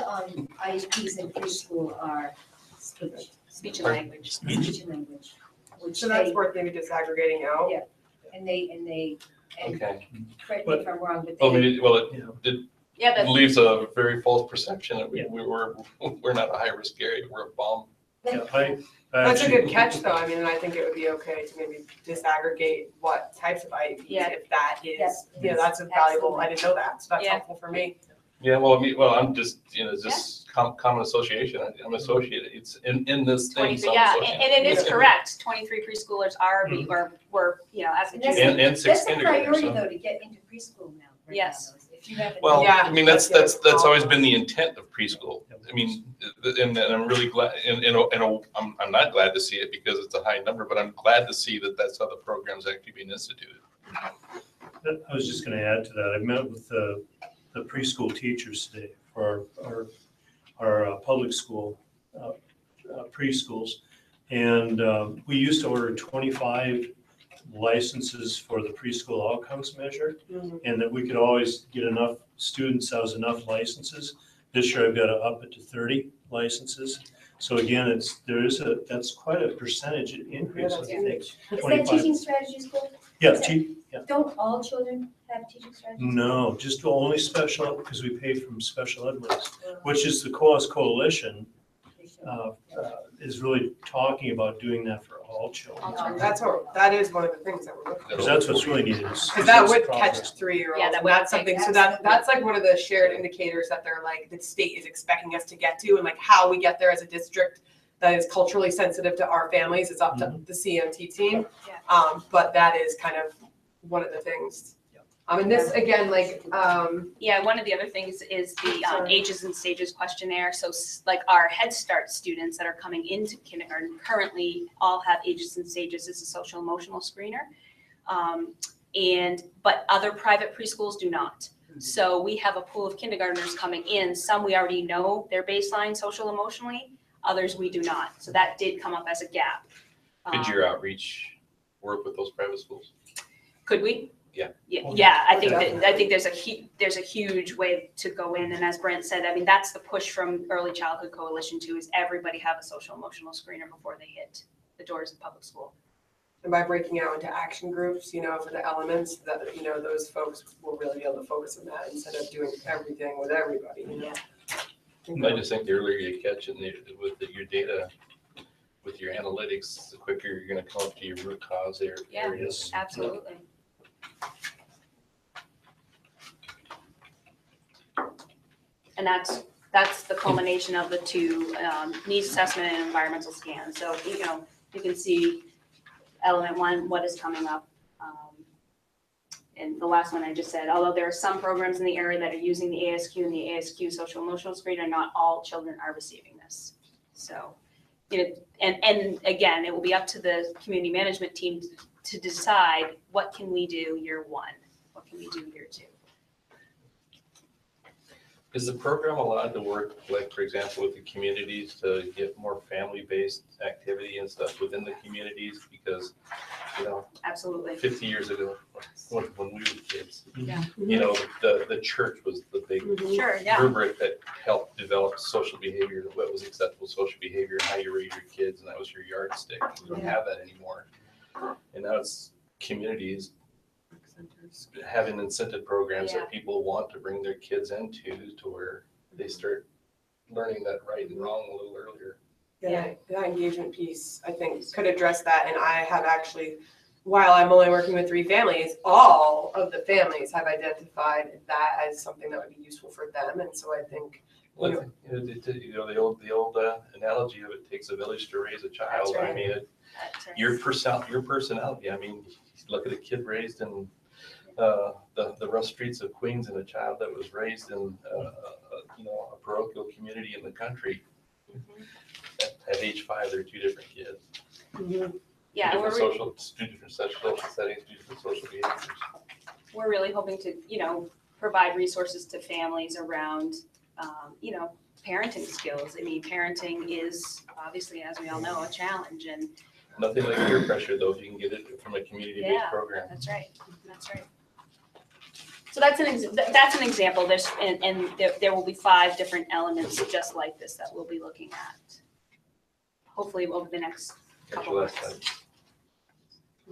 IEPs in preschool are Speech and language. speech and language, which So that's they, worth maybe disaggregating out. Yeah. and they, Okay. correct me if I'm wrong, but Well, I they, mean, it Yeah, that's leaves a very false perception that we're not a high-risk area, we're a bomb. That's a good catch, though. I mean, and I think it would be okay to maybe disaggregate what types of IEPs, if that is, that's a valuable, I didn't know that, so that's Yeah. helpful for me. Yeah, well, I'm just, just common association, I'm associated, it's in this thing. 23, so I'm yeah, associated. and it is correct. 23 preschoolers are, were, as a and that's, junior. And six that's a kindergartners, priority so. though, to get into preschool now. right Yes. now, if you haven't- Well, Yeah, I mean, that's that's always been the intent of preschool. I mean, and I'm really glad, and I'm not glad to see it because it's a high number, but I'm glad to see that that's how the program's actually being instituted. I was just going to add to that. I met with the preschool teachers today for our public school preschools. And we used to order 25 licenses for the preschool outcomes measure, and that we could always get enough students, that was enough licenses. This year I've got to up it to 30 licenses. So again, that's quite a percentage increase, I think. Is that 25. teaching strategy school? Yeah, Is that- yeah. Don't all children have teaching strategies? No, just only special ed, because we pay from special ed monies, which is the COAS Coalition is really talking about doing that for all children. That is one of the things that we're looking for. Because that's what's really needed. Because that would catch 3-year-olds. Yeah, that And would that's something, so that's like one of the shared indicators that they're like, the state is expecting us to get to, and like how we get there as a district that is culturally sensitive to our families is up to the CMT team. But that is kind of one of the things. And this, again, like, Yeah, one of the other things is the ages and stages questionnaire. So like our Head Start students that are coming into kindergarten currently all have ages and stages as a social emotional screener. But other private preschools do not. So we have a pool of kindergartners coming in. Some we already know their baseline social emotionally, others we do not. So that did come up as a gap. Could your outreach work with those private schools? Could we? Yeah. Yeah, I think there's a huge way to go in, and as Brent said, I mean, that's the push from Early Childhood Coalition too, is everybody have a social emotional screener before they hit the doors of public school. and by breaking out into action groups, for the elements that, those folks will really be able to focus on that instead of doing everything with everybody, I just think the earlier you catch it with your data, with your analytics, the quicker you're gonna come up to your root cause areas. Absolutely. And that's the culmination of the two needs assessment and environmental scans. So, you can see element one, what is coming up. And the last one I just said, although there are some programs in the area that are using the ASQ and the ASQ social emotional screener, not all children are receiving this. So, and again, it will be up to the community management team to decide what can we do year one, what can we do year two. Is the program allowed to work, like, for example, with the communities to get more family-based activity and stuff within the communities? Because, Absolutely. 50 years ago, when we were kids, Yeah. The church was the big Sure, yeah. rubric that helped develop social behavior, what was acceptable social behavior, and how you raise your kids, and that was your yardstick. We don't have that anymore. And now it's communities having incentive programs that people want to bring their kids into, to where they start learning that right and wrong a little earlier. Yeah, that engagement piece, I think, could address that. And I have actually, while I'm only working with 3 families, all of the families have identified that as something that would be useful for them. And so I think, the old analogy of it takes a village to raise a child. That's right. I mean, your personality. I mean, look at a kid raised in the rough streets of Queens and a child that was raised in a parochial community in the country. At age 5, they're 2 different kids. Yeah, Two different social settings, 2 different social behaviors. we're really hoping to, provide resources to families around, parenting skills. I mean, parenting is obviously, as we all know, a challenge, and Nothing like peer pressure, though, if you can get it from a community-based program. That's right. So that's an example. And there will be 5 different elements just like this that we'll be looking at, hopefully over the next couple of months.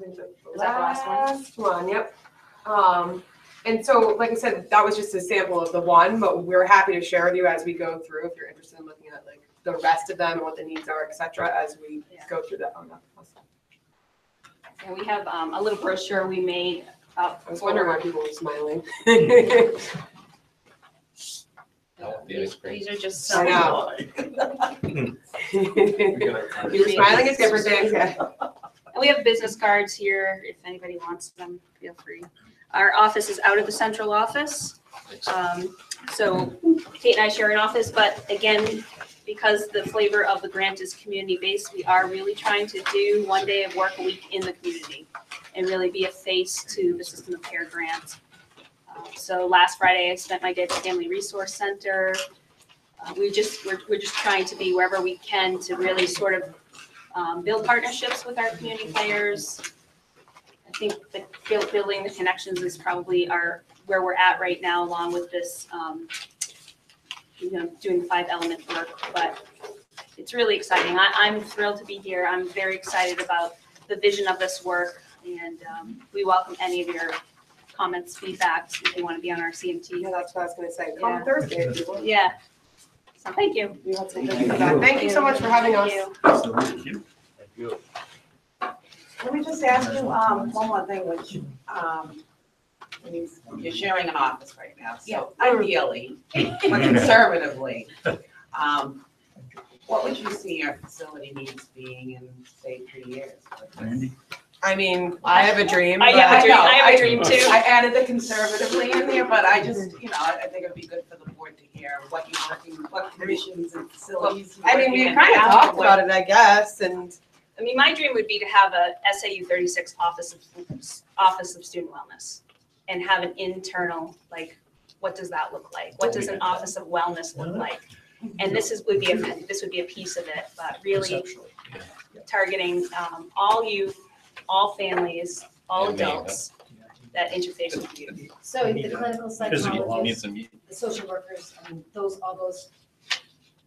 is that the last last one? Yep. And so, like I said, that was just a sample of the one, but we're happy to share with you as we go through, if you're interested in looking at like the rest of them and what the needs are, et cetera, as we go through that. And we have a little brochure we made. I was wondering why people were smiling. These are just I some. know. You were smiling at different things. And we have business cards here. If anybody wants them, feel free. Our office is out of the central office. So Kate and I share an office, but again, because the flavor of the grant is community-based, we are really trying to do 1 day of work a week in the community and really be a face to the System of Care grant. So last Friday, I spent my day at the Family Resource Center. We're just trying to be wherever we can to really sort of build partnerships with our community players. I think that building the connections is probably where we're at right now, along with this, doing the 5-element work. But it's really exciting. I'm thrilled to be here. I'm very excited about the vision of this work, and we welcome any of your comments, feedback, if you want to be on our CMT. Yeah, that's what I was gonna say. Yeah. Come Thursday if you want. Yeah. So thank you. You have some good feedback. Thank you so much for having us. Thank you. Thank you. Let me just ask you, one more thing, which, you're sharing an office right now, so ideally, but conservatively, what would you see your facility needs being in, say, 3 years? Randy? I mean, I have a dream. I have a dream. I have a dream too. I added the conservatively in there, but I just, I think it'd be good for the board to hear what you're working, what commissions and facilities. I mean, we kind of talked about it, I guess, and. I mean, my dream would be to have a SAU 36 Office of Student Wellness and have an internal, like, what does that look like? What does an Office of Wellness look like? And this would be a piece of it, but really targeting all youth, all families, all adults that interface with youth. So the clinical psychologists, Need the social workers, and all those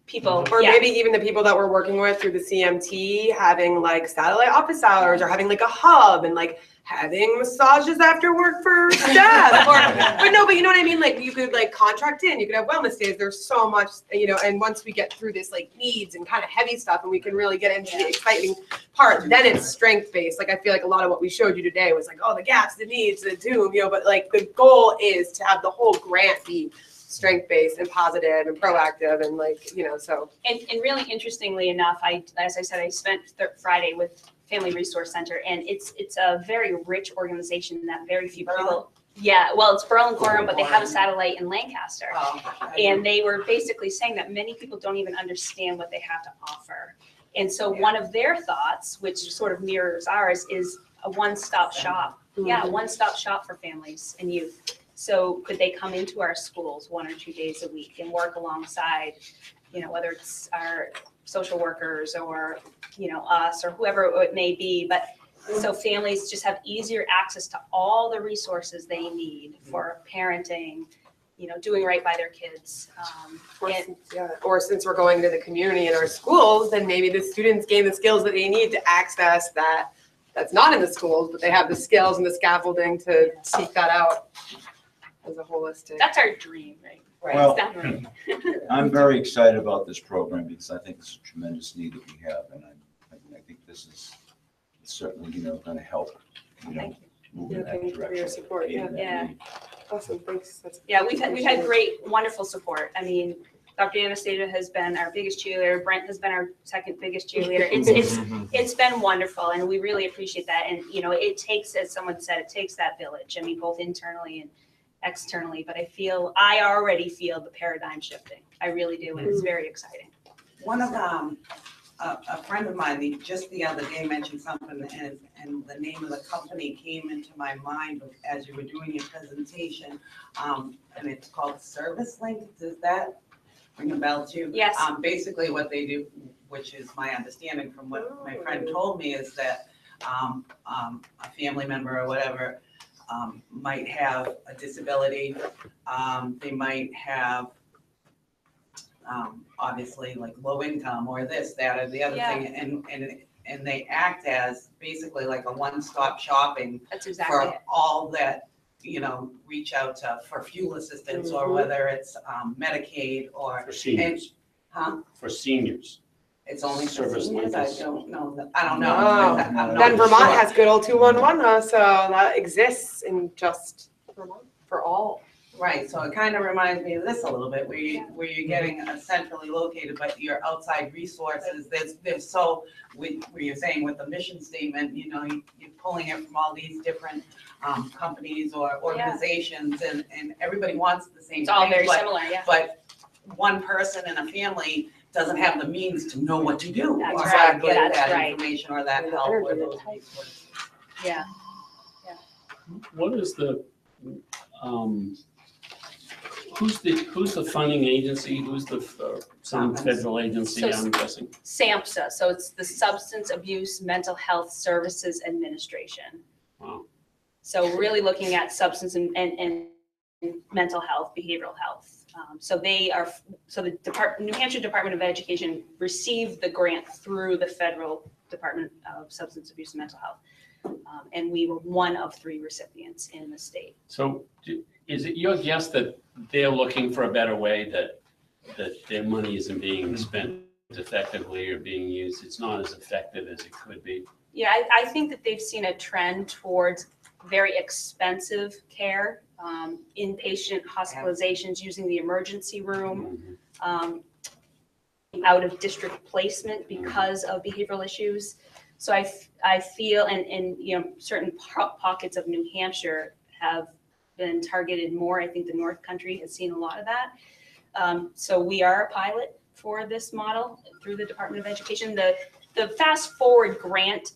People, Or yeah. maybe even the people that we're working with through the CMT, having like satellite office hours or having like a hub and like having massages after work for staff. But you know what I mean? Like you could like contract in, you could have wellness days. There's so much, and once we get through this like needs and kind of heavy stuff and we can really get into the exciting part, then it's strength based. Like I feel like a lot of what we showed you today was like, oh, the gaps, the needs, the doom, but like the goal is to have the whole grant be strength-based and positive and proactive and so. And really interestingly enough, as I said, I spent Friday with Family Resource Center, and it's a very rich organization that very few people. Yeah, well, it's Berlin-Gorham, but they have a satellite in Lancaster. And they were basically saying that many people don't even understand what they have to offer. And so one of their thoughts, which sort of mirrors ours, is a one-stop shop. Yeah, one-stop shop for families and youth. So could they come into our schools 1 or 2 days a week and work alongside, whether it's our social workers or, us or whoever it may be. But so families just have easier access to all the resources they need for parenting, doing right by their kids. Or since we're going to the community in our schools, then maybe the students gain the skills that they need to access that's not in the schools, but they have the skills and the scaffolding to seek that out. As a holistic. That's our dream, right? Well, It's not right. I'm very excited about this program because I think it's a tremendous need that we have, and I think this is certainly, going to help, move in that Thank you direction. for your support. Yeah. Yeah. Awesome. Thanks. Yeah, we've had great, wonderful support. I mean, Dr. Anastasia has been our biggest cheerleader. Brent has been our second biggest cheerleader. It's been wonderful, and we really appreciate that. And it takes, as someone said, it takes that village. I mean, both internally and externally. But I already feel the paradigm shifting. I really do, and it's very exciting. One of a friend of mine just the other day mentioned something, and the name of the company came into my mind as you were doing your presentation, and it's called Service Link. Does that ring a bell to you? Yes. Basically, what they do, which is my understanding from what my friend told me, is that a family member or whatever might have a disability. They might have obviously like low income or this, that, or the other thing, and they act as basically like a one-stop shopping. That's exactly for it. all that reach out to for fuel assistance or whether it's Medicaid or For seniors. For seniors. It's only for Service seniors. Link I is- don't know. I don't know. No. I'm not Then Vermont sure. has good old 211, so that exists in just Vermont for all. Right, so it kind of reminds me of this a little bit, where you're getting a centrally located, but your outside resources, there's so, where you're saying with the mission statement, you're pulling it from all these different companies or organizations, and everybody wants the same thing. It's all very but- similar, yeah. But one person in a family doesn't have the means to know what to do. That's or right, how to get that's that right. information or that help or those resources. Yeah. What is the, who's the funding agency? Who's the Some federal agency, So- I'm guessing. SAMHSA, so it's the Substance Abuse Mental Health Services Administration. Wow. So really looking at substance and mental health, behavioral health. So the New Hampshire Department of Education received the grant through the Federal Department of Substance Abuse and Mental Health. And we were one of 3 recipients in the state. So is it your guess that they're looking for a better way, that their money isn't being spent effectively or being used? It's not as effective as it could be. Yeah, I think that they've seen a trend towards very expensive care, inpatient hospitalizations using the emergency room, out of district placement because of behavioral issues. So I feel, and certain pockets of New Hampshire have been targeted more. I think the North Country has seen a lot of that. So we are a pilot for this model through the Department of Education. The Fast Forward grant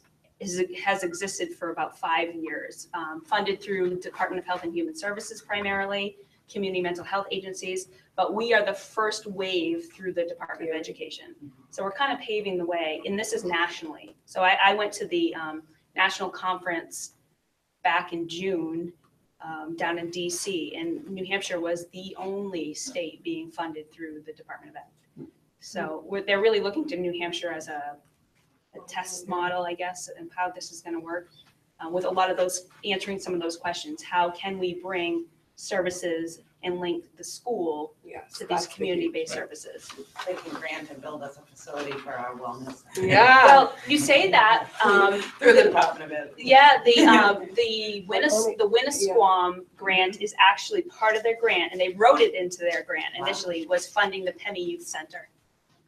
has existed for about 5 years, funded through the Department of Health and Human Services primarily, community mental health agencies, but we are the first wave through the Department of Education. So we're kind of paving the way, and this is nationally. So I went to the national conference back in June down in DC, and New Hampshire was the only state being funded through the Department of Ed. So they're really looking to New Hampshire as a test model, I guess, and how this is going to work with a lot of those, answering some of those questions. How can we bring services and link the school to these community-based services? They can grant and build us a facility for our wellness. Yeah. Well, you say that. Through the Department of Ed. Yeah, the Winnisquam grant is actually part of their grant, and they wrote it into their grant initially, was funding the PEMI Youth Center.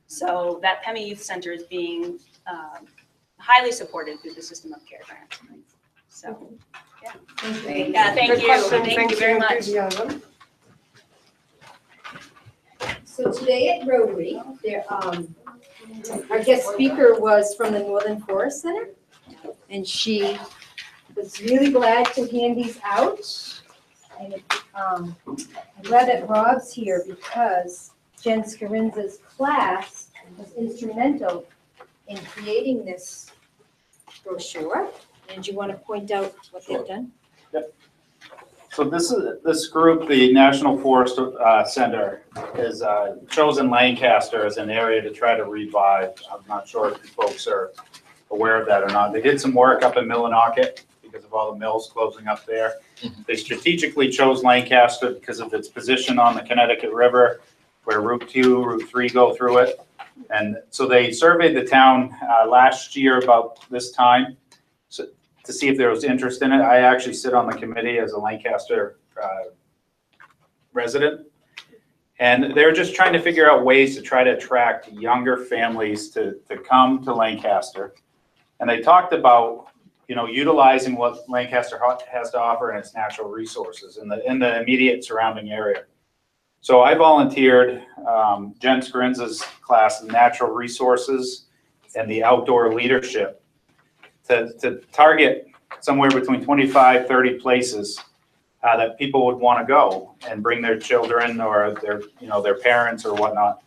So that PEMI Youth Center is being highly supported through the System of Care grant. So, yeah. Yeah, thank Good you. question. Thank Thanks you for very your much. enthusiasm. So today at Rotary, our guest speaker was from the Northern Forest Center, and she was really glad to hand these out. And I'm glad that Rob's here because Jen Scarinza's class was instrumental in creating this brochure. And do you want to point out what they've done? So this group, the National Forest Center, has chosen Lancaster as an area to try to revive. I'm not sure if you folks are aware of that or not. They did some work up in Millinocket because of all the mills closing up there. They strategically chose Lancaster because of its position on the Connecticut River, where Route 2, Route 3 go through it. And so they surveyed the town last year about this time to see if there was interest in it. I actually sit on the committee as a Lancaster resident. And they're just trying to figure out ways to try to attract younger families to come to Lancaster. And they talked about, utilizing what Lancaster has to offer and its natural resources in the immediate surrounding area. So I volunteered Jen Scarinza's class in natural resources and the outdoor leadership to target somewhere between 25, 30 places that people would want to go and bring their children or their parents or whatnot.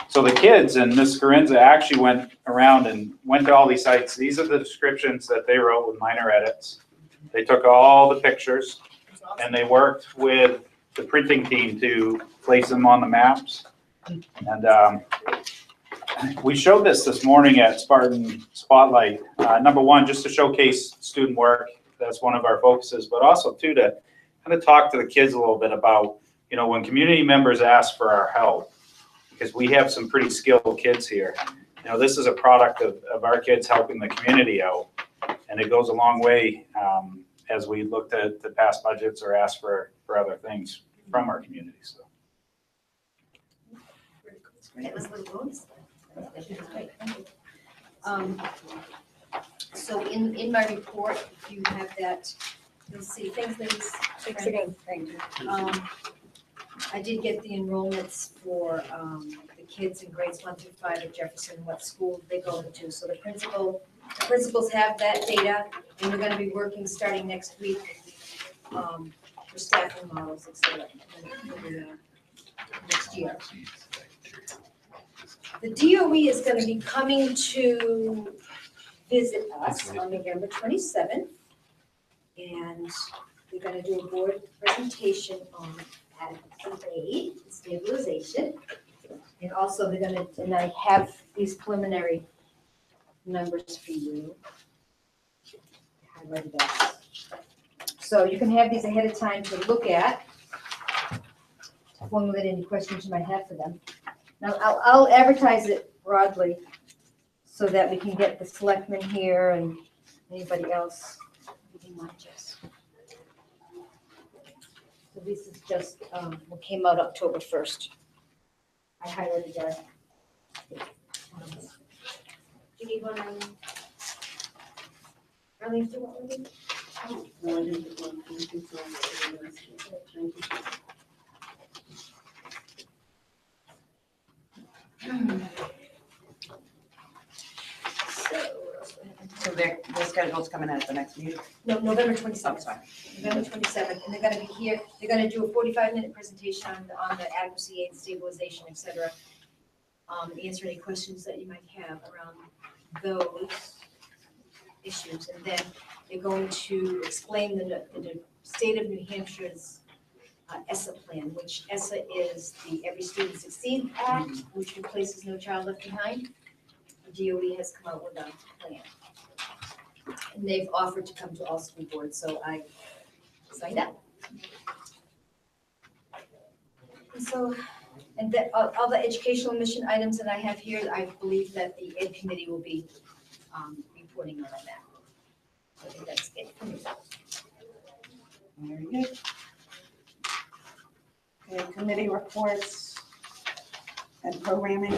So the kids and Ms. Scarinza actually went around and went to all these sites. These are the descriptions that they wrote with minor edits. They took all the pictures and they worked with the printing team to place them on the maps. And we showed this morning at Spartan Spotlight. Number one, just to showcase student work. That's one of our focuses, but also too to kind of talk to the kids a little bit about, when community members ask for our help, because we have some pretty skilled kids here. This is a product of our kids helping the community out, and it goes a long way as we look to pass budgets or ask for other things from our community. So. So in my report, if you have that, you'll see things that is. Thanks again. Thank you. I did get the enrollments for the kids in grades 1 through 5 at Jefferson, what school they go to. So the principals have that data, and we're going to be working starting next week for staffing models, et cetera, next year. The DOE is gonna be coming to visit us on November 27th. And they're gonna do a board presentation on adequacy aid, stabilization. And also they're gonna, and I have these preliminary numbers for you. Highlighted those. So you can have these ahead of time to look at, to formulate any questions you might have for them. Now, I'll advertise it broadly so that we can get the selectmen here and anybody else. So this is just, what came out October 1st. I highlighted that. Do you need one? Arlene, do you want one? No, I didn't get one. Thank you for Thank you. So their schedule's coming out at the next meeting? No, November 27th. Oh, sorry. November 27th, and they're gonna be here, they're gonna do a 45-minute presentation on the adequacy aid, stabilization, et cetera. Answer any questions that you might have around those issues, and then they're going to explain the state of New Hampshire's ESSA plan, which ESSA is the Every Student Succeeds Act, which replaces No Child Left Behind. The DOE has come out with a plan. And they've offered to come to all school boards, so I signed up. And so, and that, all the educational mission items that I have here, I believe that the Ed Committee will be reporting on that. So I think that's it for me. Very good. Okay, committee reports and programming,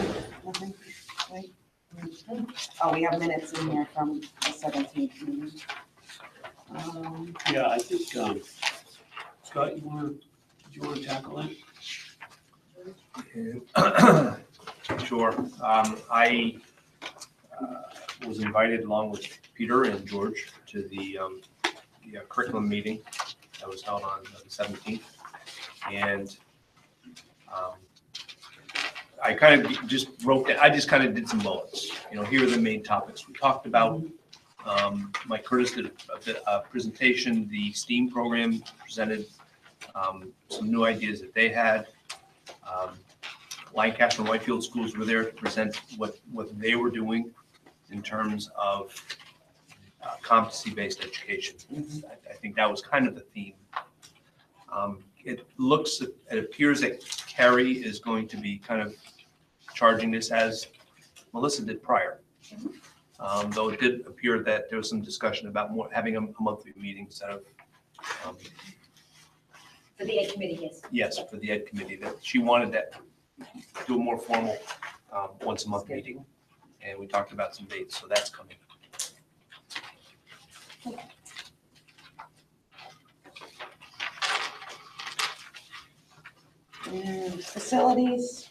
nothing, right? Oh, we have minutes in here from the 17th meeting. Yeah, I think, Scott, did you want to tackle that? Sure. I was invited along with Peter and George to the curriculum meeting that was held on the 17th. And I kind of just I just kind of did some bullets. Here are the main topics we talked about. Mike Curtis did a presentation. The STEAM program presented some new ideas that they had. Lancaster and Whitefield schools were there to present what they were doing in terms of competency-based education. I think that was kind of the theme. It appears that Carrie is going to be kind of charging this as Melissa did prior. Though it did appear that there was some discussion about having a monthly meeting instead of. For the Ed Committee, yes. Yes, for the Ed Committee, that she wanted that, do a more formal once a month meeting. And we talked about some dates, so that's coming. And facilities.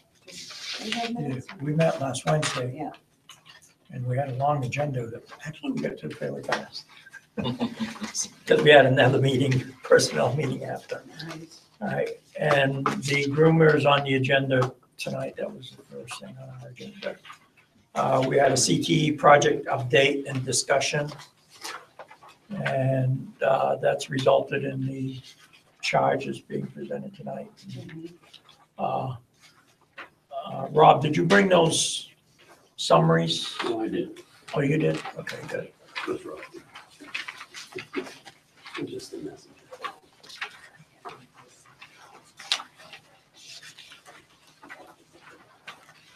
Yeah, we met last Wednesday. Yeah. And we had a long agenda that actually we got to fairly fast. Because we had another meeting, personnel meeting after. All right, and the groomer is on the agenda tonight. That was the first thing on our agenda. We had a CTE project update and discussion. And that's resulted in the charges being presented tonight. Rob, did you bring those summaries? No, I did. Oh, you did? Okay, good. That's right. Just the message.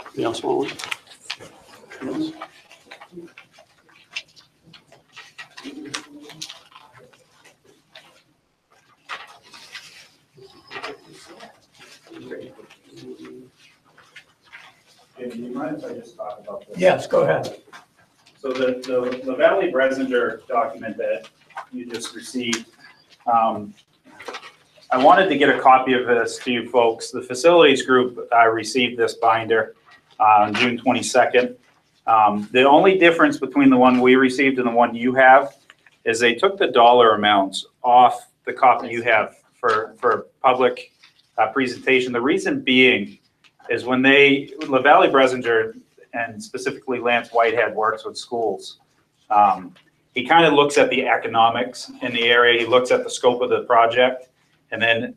Anybody else want one? Yes. Do you mind if I just talk about this? Yes, go ahead. So the Valley Bresinger document that you just received, I wanted to get a copy of this to you folks. The facilities group received this binder on June 22nd. The only difference between the one we received and the one you have is they took the dollar amounts off the copy you have for public presentation. The reason being is when LaValle Bressinger, and specifically Lance Whitehead, works with schools. He kind of looks at the economics in the area, he looks at the scope of the project, and then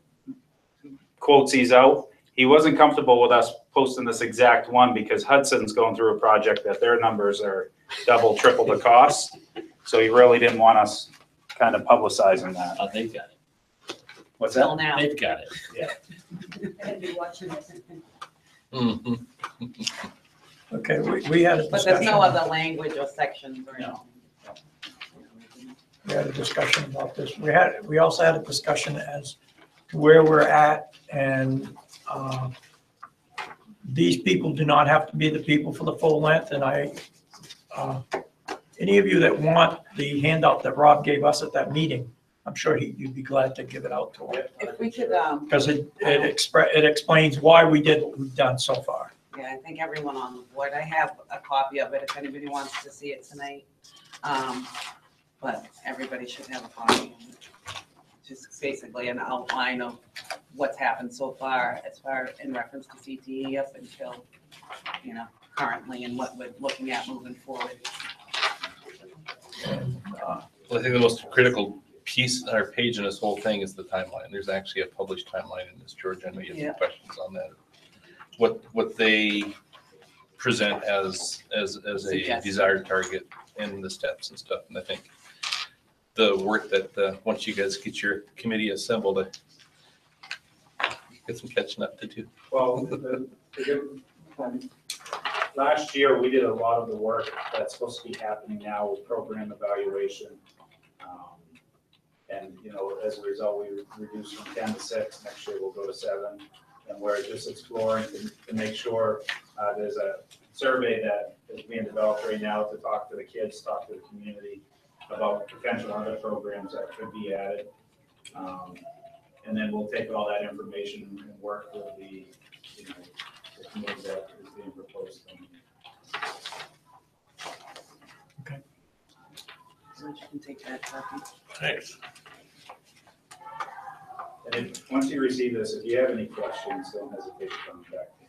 quotes these out. He wasn't comfortable with us posting this exact one because Hudson's going through a project that their numbers are double, triple the cost. So he really didn't want us kind of publicizing that. Oh, they've got it. What's Till that? now. They've got it. I'm gonna be watching this. Okay, we had a But there's discussion. no other language or sections or anything. We had a discussion about this. We also had a discussion as to where we're at, and these people do not have to be the people for the full length, and any of you that want the handout that Rob gave us at that meeting, I'm sure you'd be glad to give it out to him. If we could, Because it explains why we did what we've done so far. yeah, I think everyone on the board, I have a copy of it if anybody wants to see it tonight. But everybody should have a copy. Just basically an outline of what's happened so far as far in reference to CTE up until, currently and what we're looking at moving forward. Well, I think the most critical piece or page in this whole thing is the timeline. There's actually a published timeline in this, George. I know you have some questions on that. What they present as a Suggested. desired target and the steps and stuff. And I think the work that once you guys get your committee assembled, get some catching up to do. Well, last year, we did a lot of the work that's supposed to be happening now with program evaluation. And, as a result, we reduced from 10 to 6. Next year, we'll go to 7. And we're just exploring to make sure there's a survey that is being developed right now to talk to the kids, talk to the community about potential other programs that could be added. And then we'll take all that information and work with the committee that is being proposed. So you can take that copy. Thanks. And once you receive this, if you have any questions, don't hesitate to contact me.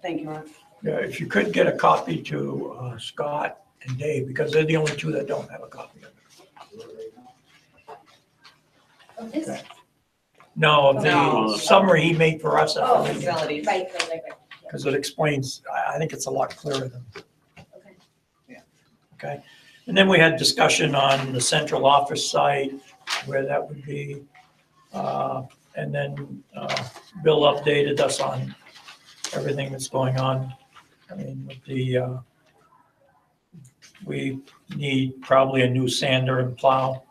Thank you, Ron. Yeah, if you could get a copy to Scott and Dave, because they're the only two that don't have a copy of it. Of this? No, of No. the summary he made for us at Oh, the meeting, Facilities. right. Yeah. because it explains, I think it's a lot clearer than. Okay. Okay, and then we had discussion on the central office site, where that would be. And then Bill updated us on everything that's going on. I mean, with we need probably a new sander and plow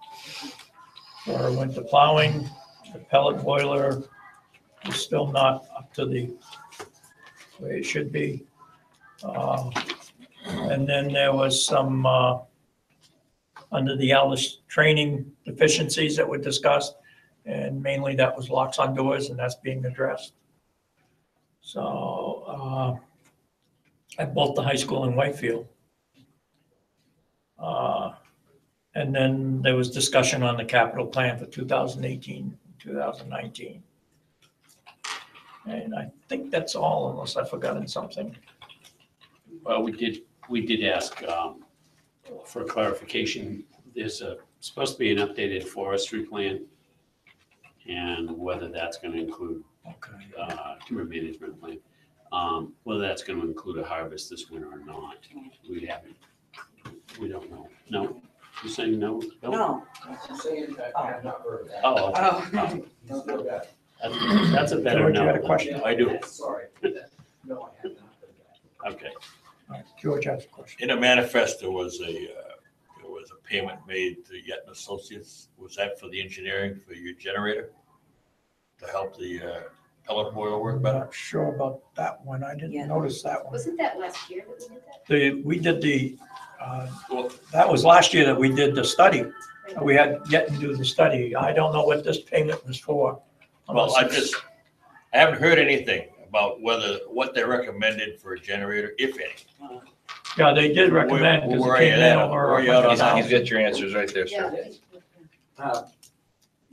for winter plowing. The pellet boiler is still not up to the way it should be. And then there was some, under the Alice training deficiencies that were discussed, and mainly that was locks on doors, and that's being addressed. So, at both the high school and Whitefield. And then there was discussion on the capital plan for 2018, 2019. And I think that's all, unless I've forgotten something. Well, we did ask for clarification. There's supposed to be an updated forestry plan, and whether that's going to include timber management plan, whether that's going to include a harvest this winter or not. We don't know. No, you're saying no? Bill? No. I have not heard of that. Oh, okay. Don't feel bad. That's a better George, no. you had a question? I do. Sorry. No, I have not heard that. Okay. All right, George has a question. In the manifest, there was a payment made to Yetton Associates. Was that for the engineering for your generator? To help the pellet boiler work I'm better? not sure about that one. I Yeah. didn't notice that one. Wasn't that last year that we did that? We did that was last year that we did the study. We had yet to do the study. I don't know what this payment was for. Well, I haven't heard anything about what they recommended for a generator, if any. Yeah, they did recommend, because Where it are you came in at? over Where are you at on that? He's got your answers right there, Yeah. sir.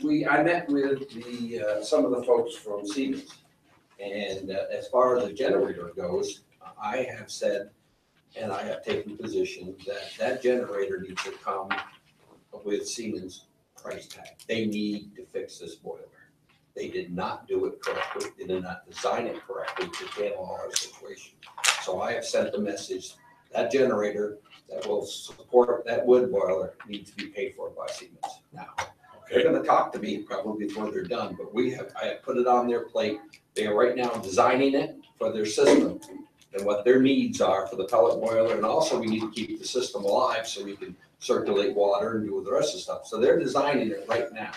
I met with some of the folks from Siemens. And as far as the generator goes, I have said, and I have taken position that that generator needs to come with Siemens price tag. They need to fix this boiler. They did not do it correctly. They did not design it correctly to handle our situation. So I have sent the message, that generator that will support that wood boiler needs to be paid for by Siemens. Now, they're gonna talk to me probably before they're done, but I have put it on their plate. They are right now designing it for their system and what their needs are for the pellet boiler. And also we need to keep the system alive so we can circulate water and do the rest of the stuff. So they're designing it right now.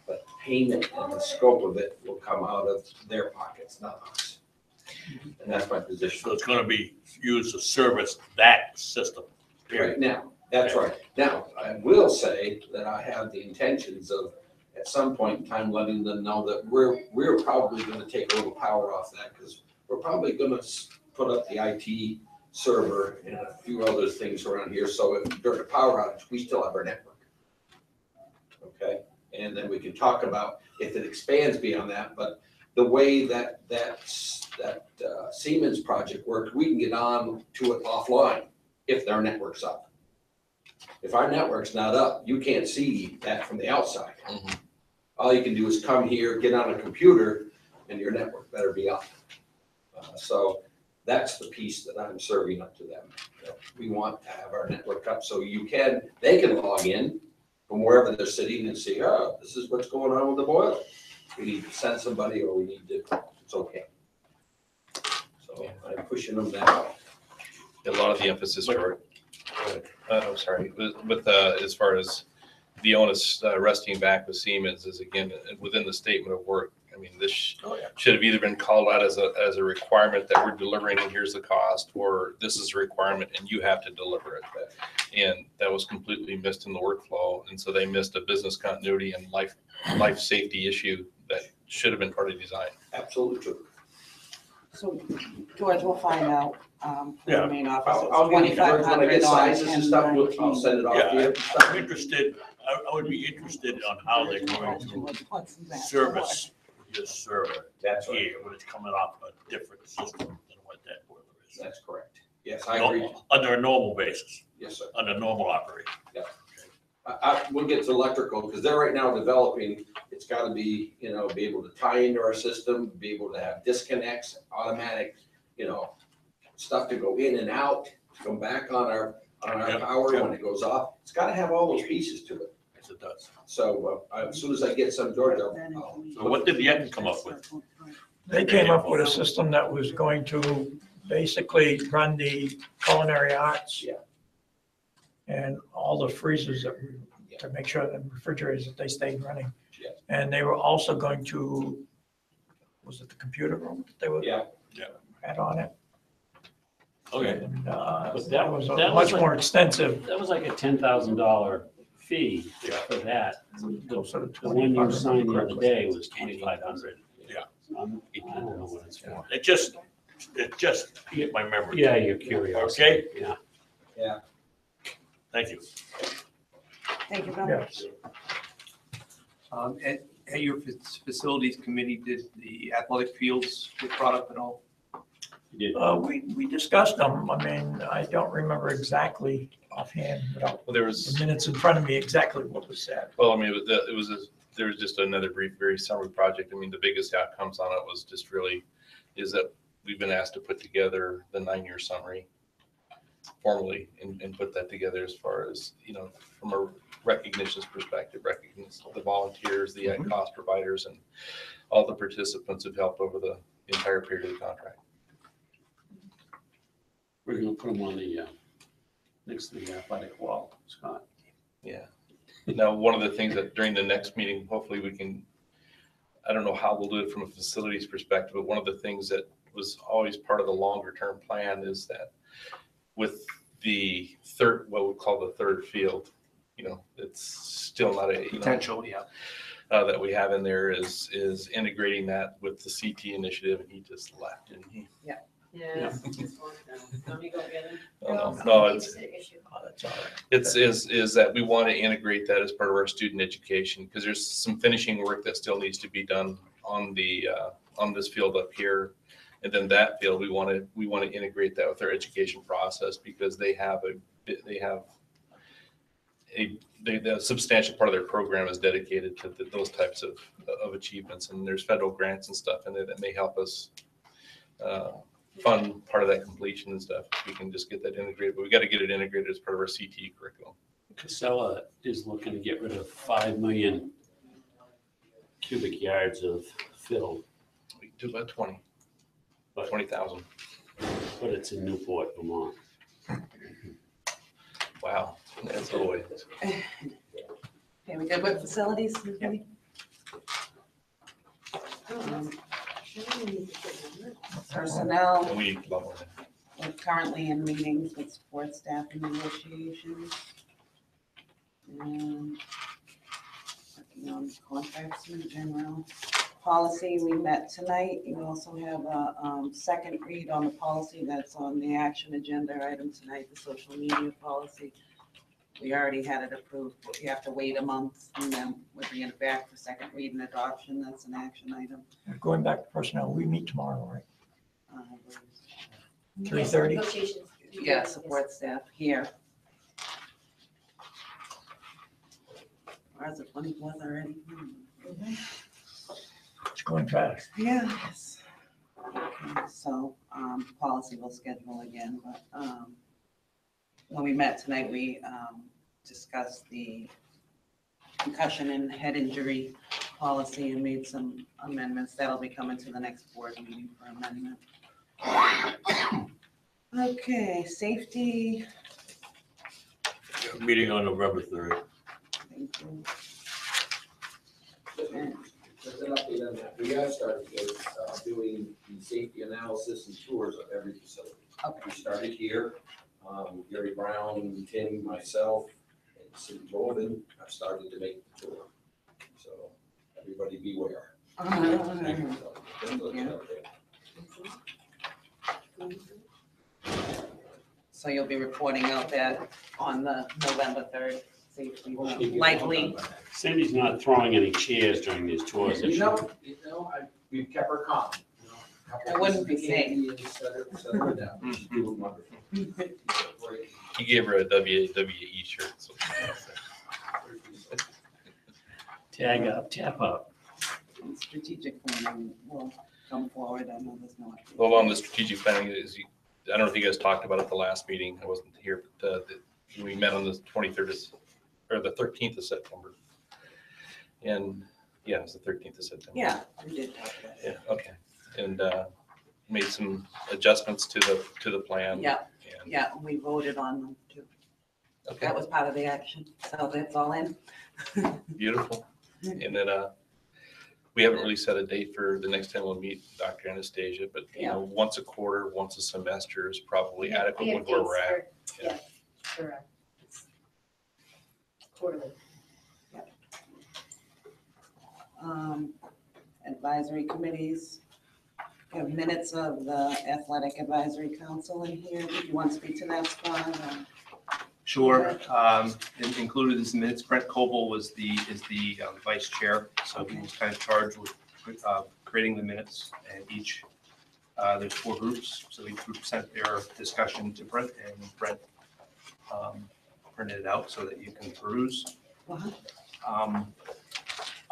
But payment and the scope of it will come out of their pockets, not us. And that's my position. So it's gonna be used to service that system. Right now, that's right. Now, I will say that I have the intentions of, at some point in time, letting them know that we're probably gonna take a little power off that, because we're probably gonna put up the IT server and a few other things around here, so if during a power outage, we still have our network. Okay, and then we can talk about if it expands beyond that, but the way that Siemens project works, we can get on to it offline if their network's up. If our network's not up, you can't see that from the outside. All you can do is come here, get on a computer, and your network better be up. So that's the piece that I'm serving up to them. We want to have our network up so they can log in from wherever they're sitting and see, oh, this is what's going on with the boiler. We need to send somebody or we need to, it's okay. So I'm pushing them that. A lot of the emphasis for, I'm sorry, with as far as the onus resting back with Siemens is again, within the statement of work. I mean, this should have either been called out as a requirement that we're delivering and here's the cost, or this is a requirement and you have to deliver it. And that was completely missed in the workflow. And so they missed a business continuity and life safety issue that should have been part of design. Absolutely true. So George, we'll find out from Yeah. the main office. I'll get you, George, when I get sizes and stuff, I'll send it off to Yeah, you. I'm interested, I would be interested on how they're going to service this server. That's right. Here, when it's coming off a different system than what that boiler is. That's correct. Yes, I agree. Under a normal basis, Yes, sir. under normal operation. Yeah. We'll get to electrical, because they're right now developing, it's gotta be, be able to tie into our system, be able to have disconnects, automatic, stuff to go in and out, to come back on our power when it goes off. It's gotta have all those pieces to it. Yes, it does. So, as soon as I get some, George, So what did Yeton come up with? They came up with a system that was going to basically run the culinary arts. Yeah. And all the freezers to make sure that refrigerators, that they stayed running. Yeah. And they were also going to, was it the computer room that they were? Yeah. Had on it. Okay. And, But that was a that much like- more extensive. That was like a $10,000 fee for that. The one you signed the other day was $2,500. Yeah. I don't know what it's for. It just hit my memory. Yeah, you're curious. Okay? Yeah. Yeah. Thank you. Thank you, Bill. Yes. At your facilities committee, did the athletic fields get brought up at all? We discussed them. I mean, I don't remember exactly offhand without Well, there was, the minutes in front of me exactly what was said. well, I mean, there was just another brief, very summary project. I mean, the biggest outcomes on it was just really, is that we've been asked to put together the 9-year summary formally and put that together as far as, from a recognitions perspective, recognize the volunteers, the cost providers, and all the participants who've helped over the entire period of the contract. We're gonna put them on the, next to the athletic wall, Scott. Yeah. Now, one of the things that during the next meeting, hopefully we can, I don't know how we'll do it from a facilities perspective, but one of the things that was always part of the longer term plan is that with the third, what we call the third field, it's still not a Potential, yeah. That we have in there is integrating that with the CT initiative, and he just left, and he. Yes. Let me go get him. No, it's It's all right. is that we want to integrate that as part of our student education, because there's some finishing work that still needs to be done on the, on this field up here. And then that field, we want to integrate that with our education process, because they have a substantial part of their program is dedicated to those types of achievements. And there's federal grants and stuff in there that may help us fund part of that completion and stuff. We can just get that integrated, but we got to get it integrated as part of our CTE curriculum. Casella is looking to get rid of 5 million cubic yards of fill. We can do about 20. But 20,000. But it's in Newport, Vermont. Wow, that's a little way. Okay, we good with facilities? Personnel, And we need a lot more. we're currently in meetings with support staff and negotiations. And working on contracts in general. Policy, we met tonight. You also have a second read on the policy that's on the action agenda item tonight, the social media policy. We already had it approved, but you have to wait a month, and then we're bringing it back for second read and adoption. That's an action item. Going back to personnel, we meet tomorrow, right? Yes, 3:30? negotiations. Yeah, support staff here. Or is it 24th already? It's going fast. Yes. Okay, so, policy will schedule again, but, when we met tonight, we, discussed the concussion and head injury policy and made some amendments. That'll be coming to the next board meeting for amendment. Okay, safety. Meeting on November 3rd. Thank you. Just an update on that. We have started doing the safety analysis and tours of every facility. Okay. We started here, Gary Brown, Tim, myself, and Cindy Golden have started to make the tour. So everybody beware. So you'll be reporting out that on the November 3rd safety, likely. Cindy's not throwing any chairs during these tours, is she? We've kept her calm. It wouldn't be safe. Set her down. She's doing wonderful. He gave her a WWE shirt. So. Tag up, tap up. Strategic planning will come forward. I know there's no. Well, on the strategic planning is, I don't know if you guys talked about it at the last meeting. I wasn't here, but we met on the 23rd or the 13th of September. And yeah, it was the 13th of September. Yeah, we did talk about it. Yeah, okay. And made some adjustments to the plan. Yeah, And yeah, we voted on them too. Okay. That was part of the action, so that's all in. Beautiful. And then we haven't really set a date for the next time we'll meet Dr. Anastasia, but you know, once a quarter, once a semester is probably adequate with where we're at. Yeah, correct. Quarterly. Advisory committees. We have minutes of the athletic advisory council in here. Do you want to speak to that, Scott? Sure. Included in the minutes, Brent Coble is the vice chair, so he was kind of charged with creating the minutes. And each there's 4 groups, so each group sent their discussion to Brent, and Brent printed it out so that you can peruse.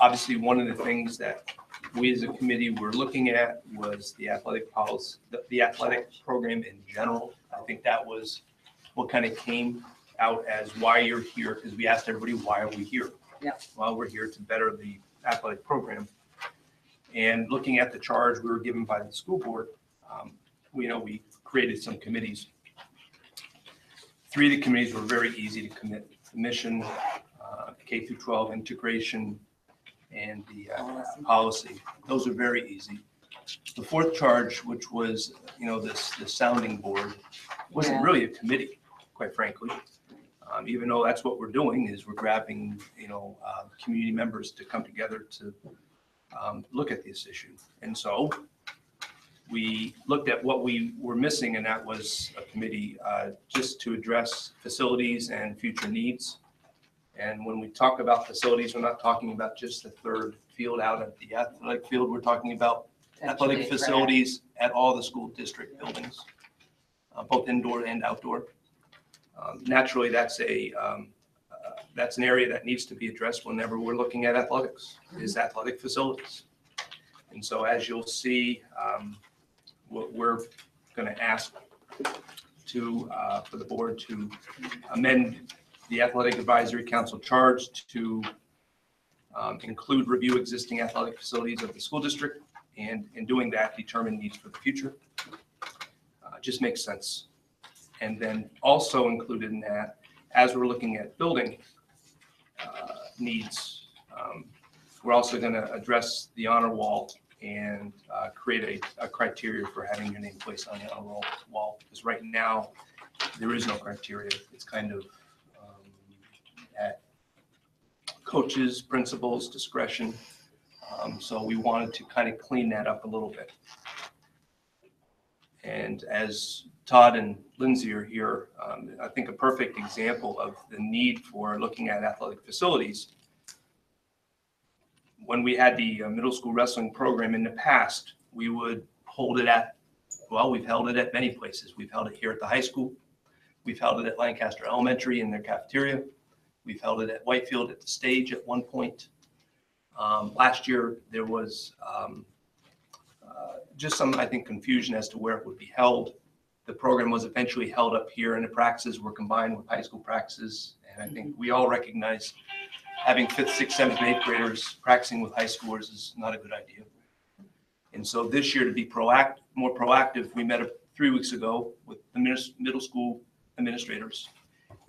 Obviously, one of the things that we as a committee were looking at was the athletic policy, the athletic program in general. I think that was what kind of came out as why you're here, because we asked everybody, why are we here? Yeah. Well, we're here to better the athletic program. And looking at the charge we were given by the school board, we created some committees. 3 of the committees were very easy to commit: the mission, K through 12 integration, and the policy. Those are very easy. The 4th charge, which was, this sounding board, wasn't really a committee, quite frankly. Even though that's what we're doing, is we're grabbing, community members to come together to look at this issue. And so we looked at what we were missing, and that was a committee just to address facilities and future needs. And when we talk about facilities, we're not talking about just the third field out at the athletic field. We're talking about athletic facilities at all the school district buildings, both indoor and outdoor. Naturally, that's an area that needs to be addressed whenever we're looking at athletics, is athletic facilities. And so as you'll see, what we're going to ask for the board to amend the Athletic Advisory Council charge to include review existing athletic facilities of the school district, and in doing that, determine needs for the future. Just makes sense. And then also included in that, as we're looking at building needs, we're also going to address the honor wall and create a criteria for having your name placed on the honor wall. Because right now, there is no criteria. It's kind of at coaches, principals' discretion. So we wanted to kind of clean that up a little bit. And as Todd and Lindsay are here, I think a perfect example of the need for looking at athletic facilities. When we had the middle school wrestling program in the past, we would hold it at, well, we've held it at many places. We've held it here at the high school. We've held it at Lancaster Elementary in their cafeteria. We've held it at Whitefield at the stage at one point. Last year, there was just some, I think, confusion as to where it would be held. The program was eventually held up here, and the practices were combined with high school practices. And I think we all recognize having 5th, 6th, 7th, and 8th graders practicing with high schoolers is not a good idea. And so this year, to be more proactive, we met 3 weeks ago with the middle school administrators,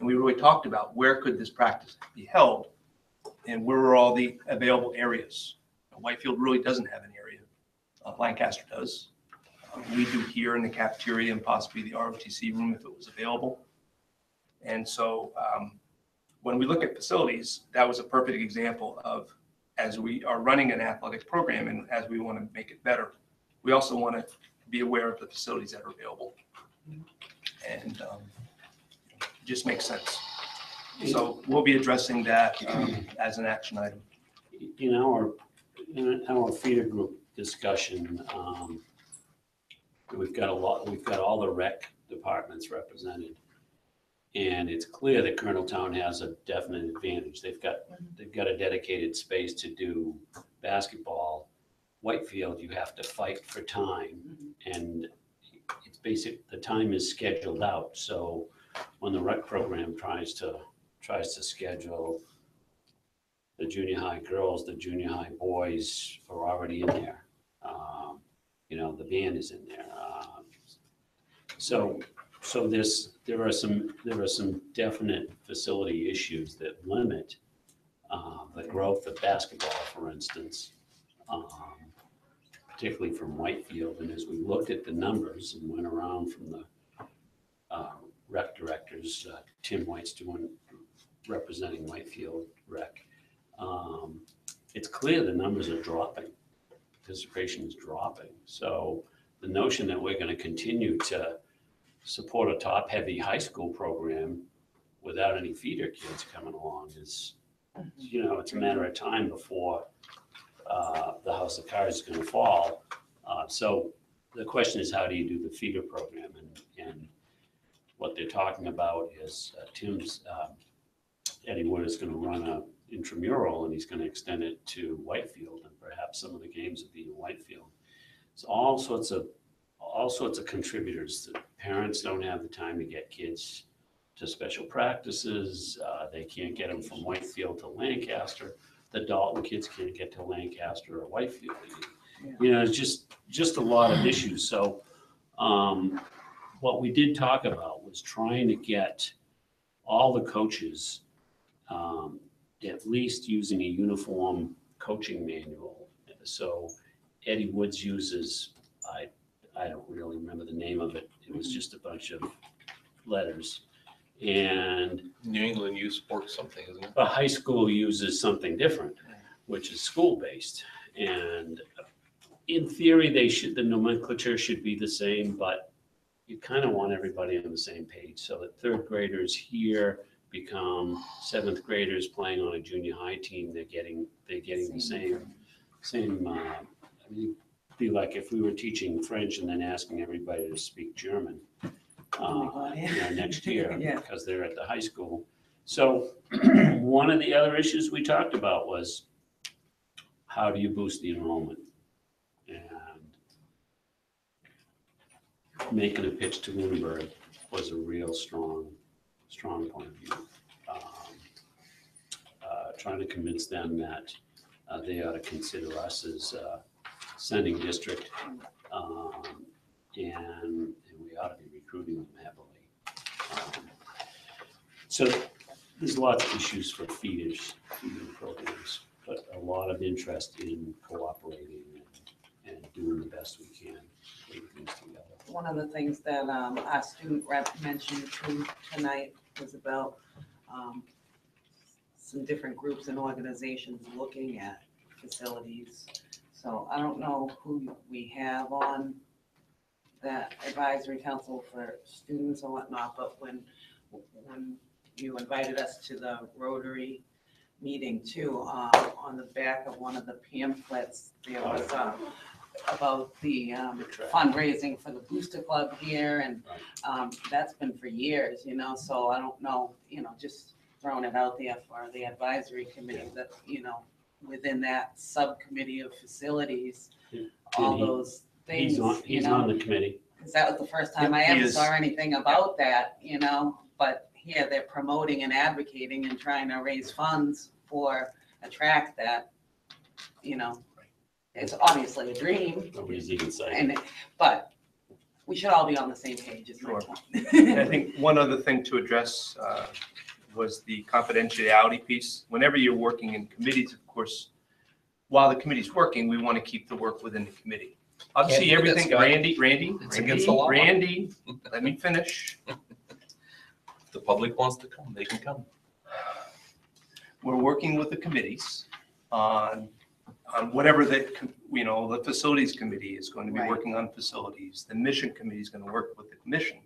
and we really talked about where could this practice be held and where are all the available areas. Whitefield really doesn't have an area. Lancaster does. We do here in the cafeteria and possibly the ROTC room if it was available. And so when we look at facilities, that was a perfect example of, as we are running an athletics program and as we want to make it better, we also want to be aware of the facilities that are available. And it just makes sense. So we'll be addressing that as an action item. In our feeder group discussion, we've got all the rec departments represented. And it's clear that Coloneltown has a definite advantage. They've got a dedicated space to do basketball. Whitefield, you have to fight for time, and it's basic. The time is scheduled out. So when the rec program tries to schedule the junior high girls, the junior high boys are already in there. The band is in there. So there are some definite facility issues that limit the growth of basketball, for instance, particularly from Whitefield. And as we looked at the numbers and went around from the rec directors, Tim White's representing Whitefield Rec, it's clear the numbers are dropping. Participation is dropping. So the notion that we're going to continue to support a top-heavy high school program without any feeder kids coming along is, it's a matter of time before the house of cards is going to fall. So the question is, how do you do the feeder program? And what they're talking about is Eddie Wood is going to run a intramural, and he's going to extend it to Whitefield, and perhaps some of the games will be in Whitefield. So all sorts of contributors. The parents don't have the time to get kids to special practices. They can't get them from Whitefield to Lancaster. The Dalton kids can't get to Lancaster or Whitefield. It's just a lot of issues. So what we did talk about was trying to get all the coaches at least using a uniform coaching manual. So Eddie Woods uses, I don't really remember the name of it. It was just a bunch of letters. And New England Youth Sports something, isn't it? a high school uses something different, which is school-based. And in theory, the nomenclature should be the same, but you kind of want everybody on the same page so that third graders here become seventh graders playing on a junior high team. They're getting the same. I mean, it'd be like if we were teaching French and then asking everybody to speak German next year because they're at the high school. So one of the other issues we talked about was how do you boost the enrollment? And making a pitch to Lunenburg was a real strong point of view. Trying to convince them that they ought to consider us as a sending district, and we ought to be recruiting them heavily. So there's lots of issues for feeding programs, but a lot of interest in cooperating and doing the best we can to put things together. One of the things that our student rep mentioned tonight was about some different groups and organizations looking at facilities. So I don't know who we have on that advisory council for students or whatnot, but when you invited us to the Rotary meeting too, on the back of one of the pamphlets, there was about the fundraising for the Booster Club here, and that's been for years, so I don't know, just throwing it out there for the advisory committee that, within that subcommittee of facilities, all those things, He's on the committee. because that was the first time I ever saw anything about that, but here they're promoting and advocating and trying to raise funds for a track that, it's obviously a dream. Nobody's even saying. But we should all be on the same page, is my Sure. point. And I think one other thing to address was the confidentiality piece. Whenever you're working in committees, of course, while the committee's working, we want to keep the work within the committee. Obviously, Can't do that, everything, Scott. It's against the law. Randy, let me finish. If the public wants to come, they can come. We're working with the committees on whatever the facilities committee is going to be Right. working on facilities. The mission committee is going to work with the commission.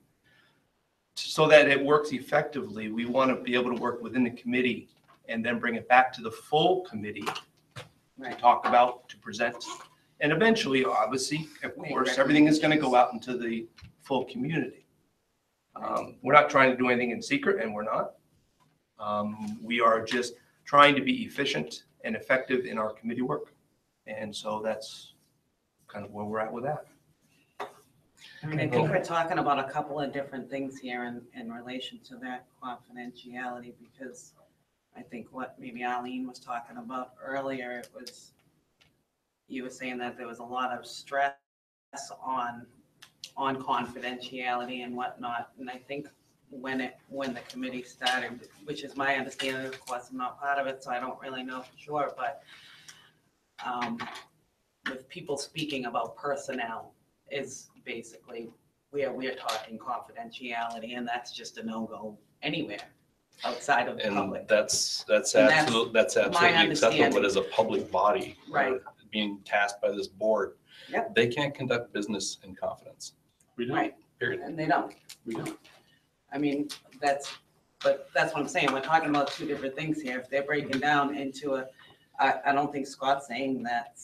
So that it works effectively, we want to be able to work within the committee and then bring it back to the full committee to Right. talk about, to present. And eventually, obviously, of course, everything is going to go out into the full community. We're not trying to do anything in secret, and we're not. We are just trying to be efficient and effective in our committee work. And so that's kind of where we're at with that. I mean, I think we're talking about a couple of different things here in relation to that confidentiality, because I think what maybe Arlene was talking about earlier, it was, you were saying that there was a lot of stress on confidentiality and whatnot. And I think when the committee started, which is my understanding, of course, I'm not part of it, so I don't really know for sure, but with people speaking about personnel is basically where we're talking confidentiality, and that's just a no-go anywhere outside of the And public. that's And that's absolutely acceptable, but understanding. as a public body. Right. Being tasked by this board. Yep. They can't conduct business in confidence. We don't. Right. Period. And they don't. We don't. I mean, that's what I'm saying. We're talking about two different things here. If they're breaking down into I don't think Scott's saying that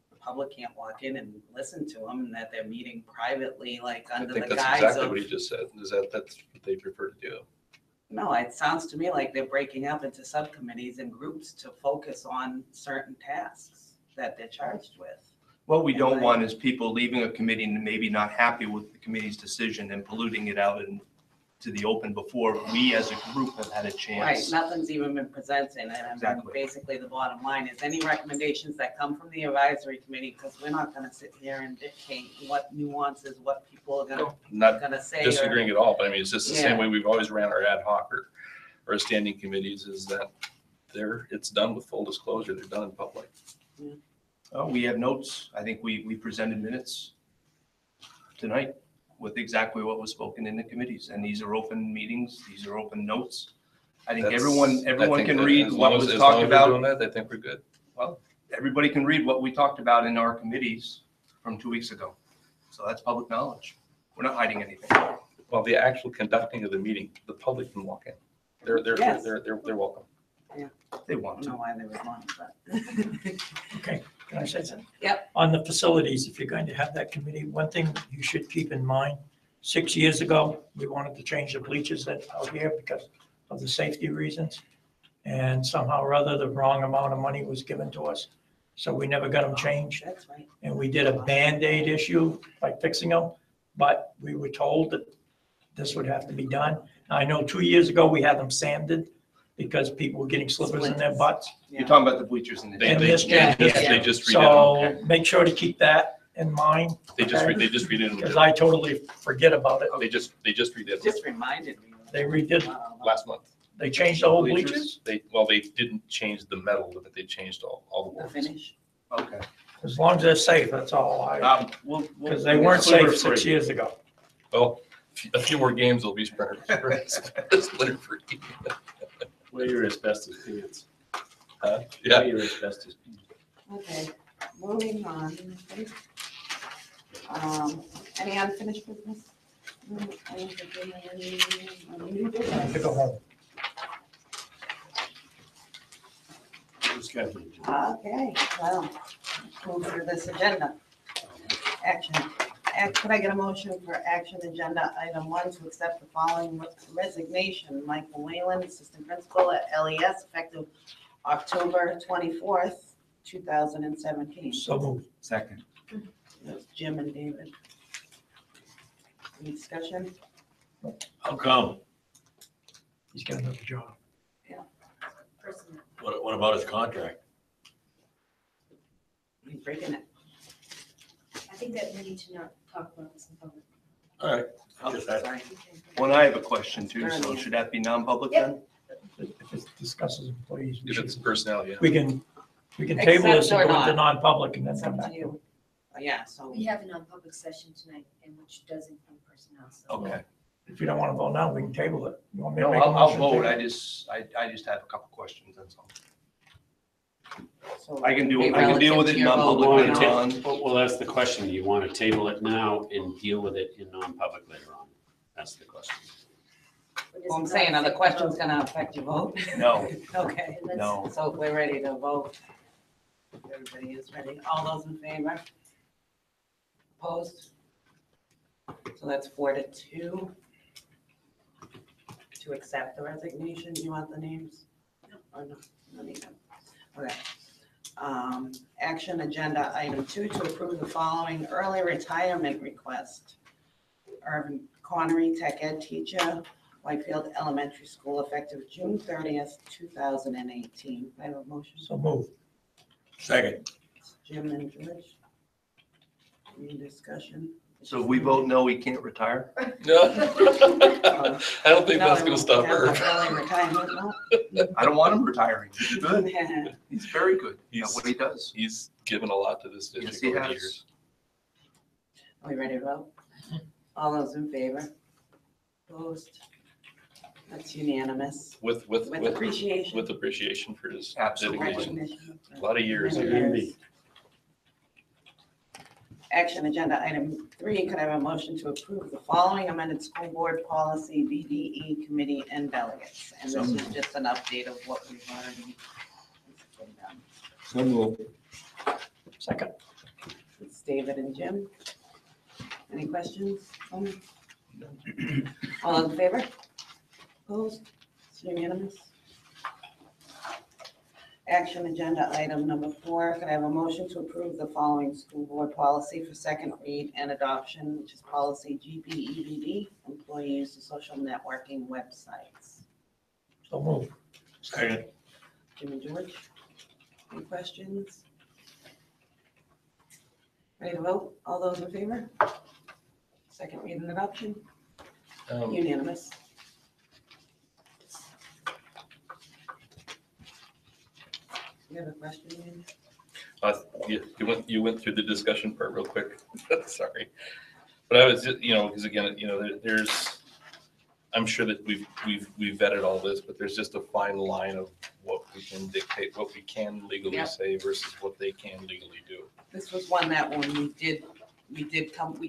the public can't walk in and listen to them, and that they're meeting privately, like I under think the that's guise exactly of. what he just said, that's what they prefer to do. No, it sounds to me like they're breaking up into subcommittees and groups to focus on certain tasks that they're charged with. What we don't want is people leaving a committee and maybe not happy with the committee's decision and polluting it out into the open before we as a group have had a Right, chance. nothing's even been presented, and I mean, Exactly. basically the bottom line is any recommendations that come from the advisory committee, because we're not gonna sit here and dictate what nuances, what people are Not gonna say. disagreeing at all, but I mean, it's just the same Yeah. way we've always ran our ad hoc or standing committees, is that it's done with full disclosure, they're done in public. We have notes. I think we presented minutes tonight with exactly what was spoken in the committees. And these are open meetings. These are open notes. I think everyone can read what was talked about. I think we're good. Well, everybody can read what we talked about in our committees from 2 weeks ago. So that's public knowledge. We're not hiding anything. Well, the actual conducting of the meeting, the public can walk in. They're Yes. welcome. They want I don't know to. why they would want, but. Okay, can I say something? Yep. On the facilities, if you're going to have that committee, one thing you should keep in mind, 6 years ago, we wanted to change the bleachers out here because of the safety reasons. And somehow or other, the wrong amount of money was given to us. So we never got them changed. That's right. And we did a Band-Aid issue by fixing them, but we were told that this would have to be done. I know 2 years ago, we had them sanded because people were getting slippers in their butts. You're talking about the bleachers in the. They, And they, this they gym just, here. they just redid So make sure to keep that in mind, them. They just redid because them. I totally forget about it. They just redid them Just reminded me. They redid, last month. they changed the whole bleachers? They didn't change the metal, but they changed all the The boards. finish. Okay. As long as they're safe, that's all I, We'll. because they weren't safe Splinter 6 free. years ago. Well, a few more games will be splinter free. Wear your asbestos pants. Yeah. Wear your asbestos pants. Okay, moving on. Any unfinished business? I don't think we have any new business. To go home. Okay, well, move through this agenda. Action. Could I get a motion for action agenda item 1 to accept the following resignation? Michael Whalen, assistant principal at LES, effective October 24th, 2017. So moved. Second. That's Jim and David. Any discussion? How come? He's got another job. Personnel. What about his contract? He's breaking it. I think that we need to not talk about this in public. All right. Sorry. Well, I have a question too, so should that be non-public then? If it discusses employees, we If should, it's personnel, yeah. we can table this Accept and or go into not. non-public and then It's come up back. to you. Yeah, so. We have a non-public session tonight, and which does include personnel, so. Okay. If you don't want to vote now, we can table it. You want me to No, make a I'll motion? to vote. table? I just have a couple questions, that's all. So I can be deal with it relative to in your vote. non-public Well, later on. well, that's the question. Do you want to table it now and deal with it in non-public later on? That's the question. Well, I'm saying, are the questions gonna affect your vote? No, Okay, no. so we're ready to vote. Everybody is ready. All those in favor? Opposed? So that's 4-2. To accept the resignation, do you want the names? Or no? No need them. Okay. Action agenda item 2 to approve the following early retirement request. Irvin Connery, tech ed teacher, Whitefield Elementary School, effective June 30th, 2018. I have a motion. So moved. Second. Jim and George. Any discussion? So if we vote no, he can't retire? No. I don't think that's gonna stop her. Early retirement, no? I don't want him retiring. He's good. Yeah. He's very good at He's- what he does. He's given a lot to this Yes, district he over the has. years. Are we ready to vote? All those in favor? Opposed? That's unanimous. With With appreciation. With appreciation for his Absolutely. dedication. Recognition. A lot of years Many here. years. Action agenda item 3, could I have a motion to approve the following amended school board policy, BDE committee and delegates? And this is just an update of what we've already done. So moved. Second. It's David and Jim. Any questions? All in favor? Opposed? It's unanimous. Action agenda item number 4, could I have a motion to approve the following school board policy for second read and adoption, which is policy GBEBD, employee use of social networking websites. So moved. Second. Jim and George, any questions? Ready to vote? All those in favor? Second read and adoption, unanimous. You have a question, Ian? You went through the discussion part real quick. Sorry. But I was just, because again, there's, I'm sure that we've vetted all this, but there's just a fine line of what we can dictate, what we can legally Yep. say versus what they can legally do. This was one that when we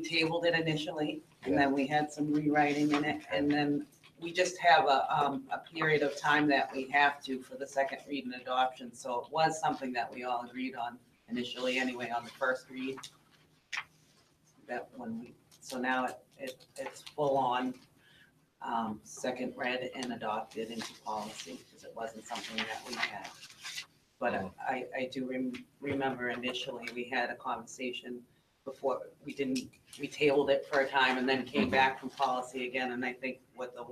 tabled it initially, and then we had some rewriting in it, and then we just have a period of time that we have to for the second read and adoption, so it was something that we all agreed on initially anyway on the first read. So now it's full on, second read and adopted into policy, because it wasn't something that we had. But I do remember initially, we had a conversation before, we tabled it for a time and then came back from policy again, and I think what the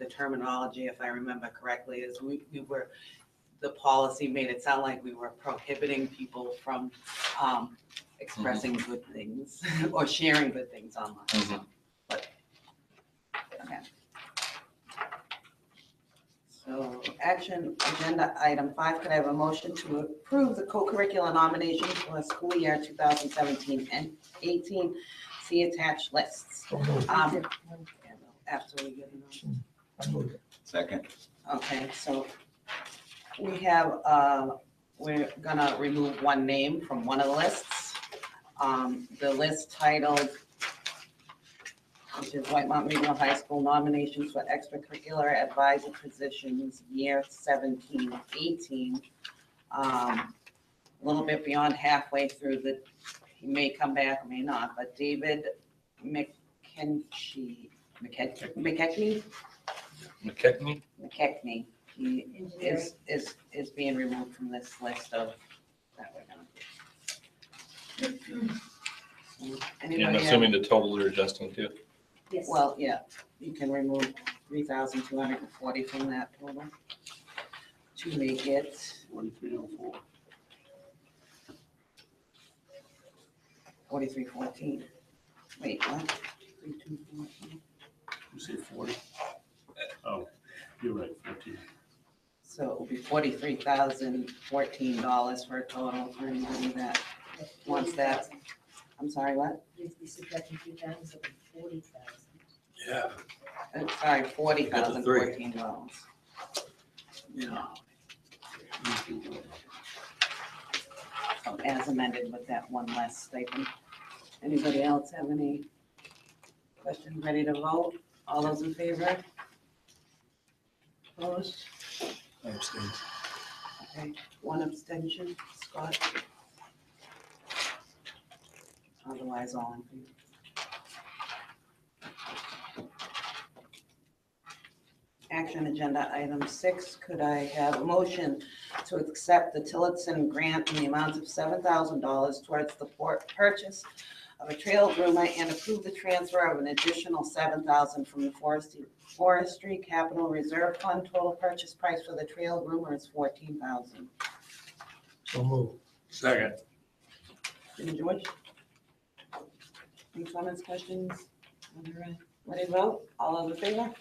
terminology, if I remember correctly, is the policy made it sound like we were prohibiting people from expressing good things or sharing good things online. But, okay. So action agenda item 5, could I have a motion to approve the co-curricular nominations for school year 2017 and 18? See attached lists. After we get it. Second. Okay, so we have, we're gonna remove one name from one of the lists. The list titled, which is White Mountain Regional High School nominations for extracurricular advisor positions, year 17-18. A little bit beyond halfway through he may come back or may not, but David McKechnie, he is being removed from this list of that we're gonna do. And I'm Anybody have- assuming the totals are adjusting too. Yes. Well, yeah, you can remove 3,240 from that total to make it 4304. 4314. Wait, what? 3214. You say 40? Oh, you're right, 14. So it will be $43,014 for a total for anybody that wants that. I'm sorry, what? We subtracting 2,000, so 40,000. Yeah. Sorry, $40,014. Yeah. As amended with that one less stipend. Anybody else have any questions? Ready to vote? All those in favor? Opposed? I abstain. Okay, one abstention, Scott. Otherwise, all in favor. Action agenda item 6, could I have a motion to accept the Tillotson grant in the amount of $7,000 towards the purchase of a trail groomer and approve the transfer of an additional $7,000 from the Forestry Capital Reserve Fund? Total purchase price for the trail groomer is $14,000. So move. Second. Jimmy George? Any comments, questions? Ready to vote? All those in favor?